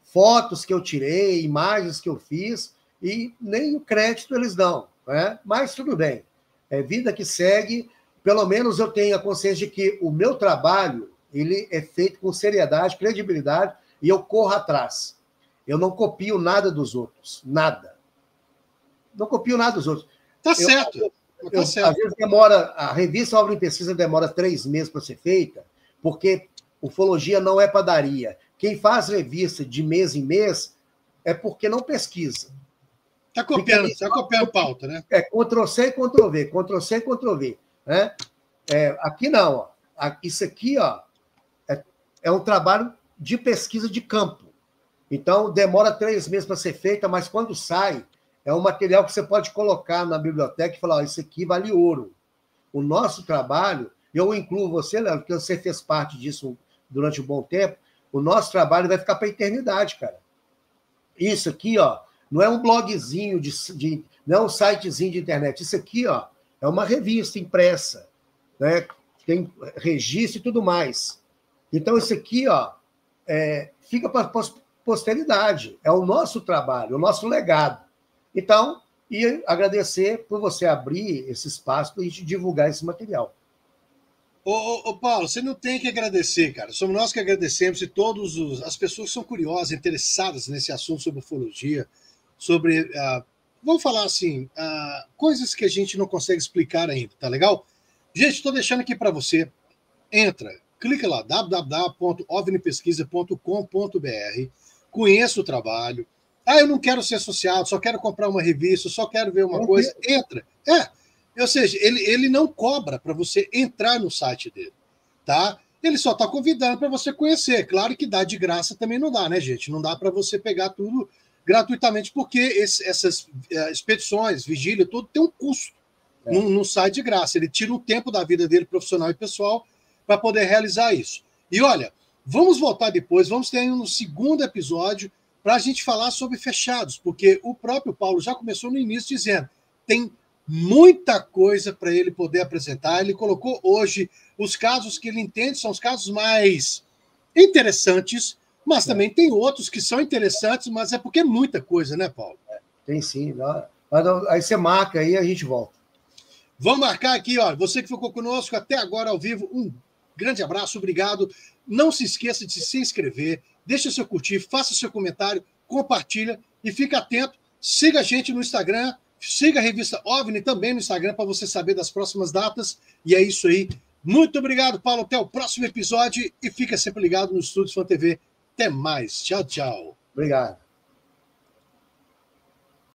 fotos que eu tirei, imagens que eu fiz, e nem o crédito eles dão, né? Mas tudo bem. É vida que segue. Pelo menos eu tenho a consciência de que o meu trabalho ele é feito com seriedade, credibilidade, e eu corro atrás. Eu não copio nada dos outros. Nada. Não copio nada dos outros. Tá certo. Às vezes demora... A revista Obra em Pesquisa demora 3 meses para ser feita, porque ufologia não é padaria. Quem faz revista de mês em mês é porque não pesquisa. Está copiando pauta, né? Ctrl-C e Ctrl-V, Ctrl-C e Ctrl-V. Né? Aqui não. Ó. Isso aqui ó, é um trabalho de pesquisa de campo. Então, demora 3 meses para ser feita, mas quando sai, é um material que você pode colocar na biblioteca e falar, ó, isso aqui vale ouro. O nosso trabalho, eu incluo você, Léo, porque você fez parte disso durante um bom tempo, o nosso trabalho vai ficar para a eternidade, cara. Isso aqui, ó, não é um blogzinho, não é um sitezinho de internet. Isso aqui, ó, é uma revista impressa, né? Tem registro e tudo mais. Então, isso aqui, ó, fica para a posteridade. É o nosso trabalho, o nosso legado. Então, e agradecer por você abrir esse espaço para a gente divulgar esse material. Ô, Paulo, você não tem que agradecer, cara. Somos nós que agradecemos e todas as pessoas que são curiosas, interessadas nesse assunto sobre ufologia, sobre, vamos falar assim, coisas que a gente não consegue explicar ainda, tá legal? Gente, estou deixando aqui para você. Entra, clica lá, www.ovnipesquisa.com.br, conheça o trabalho. Eu não quero ser associado, só quero comprar uma revista, só quero ver uma coisa. Entra. Ou seja, ele não cobra para você entrar no site dele, tá? Ele só está convidando para você conhecer. Claro que dá de graça também não dá, né, gente? Não dá para você pegar tudo gratuitamente, porque essas expedições, vigília, tudo tem um custo. Não sai de graça. Ele tira um tempo da vida dele, profissional e pessoal, para poder realizar isso. E olha, vamos voltar depois, vamos ter um segundo episódio para a gente falar sobre fechados, porque o próprio Paulo já começou no início dizendo tem muita coisa para ele poder apresentar. Ele colocou hoje os casos que ele entende são os casos mais interessantes, mas também tem outros que são interessantes, mas é porque é muita coisa, né, Paulo? Tem sim. Aí você marca aí e a gente volta. Vamos marcar aqui, ó. Você que ficou conosco até agora ao vivo, um grande abraço, obrigado. Não se esqueça de se inscrever, deixa seu curtir, faça seu comentário, compartilha e fica atento. Siga a gente no Instagram, siga a revista OVNI também no Instagram para você saber das próximas datas. E é isso aí. Muito obrigado, Paulo. Até o próximo episódio e fica sempre ligado no Estúdios Fan TV. Até mais. Tchau, tchau. Obrigado.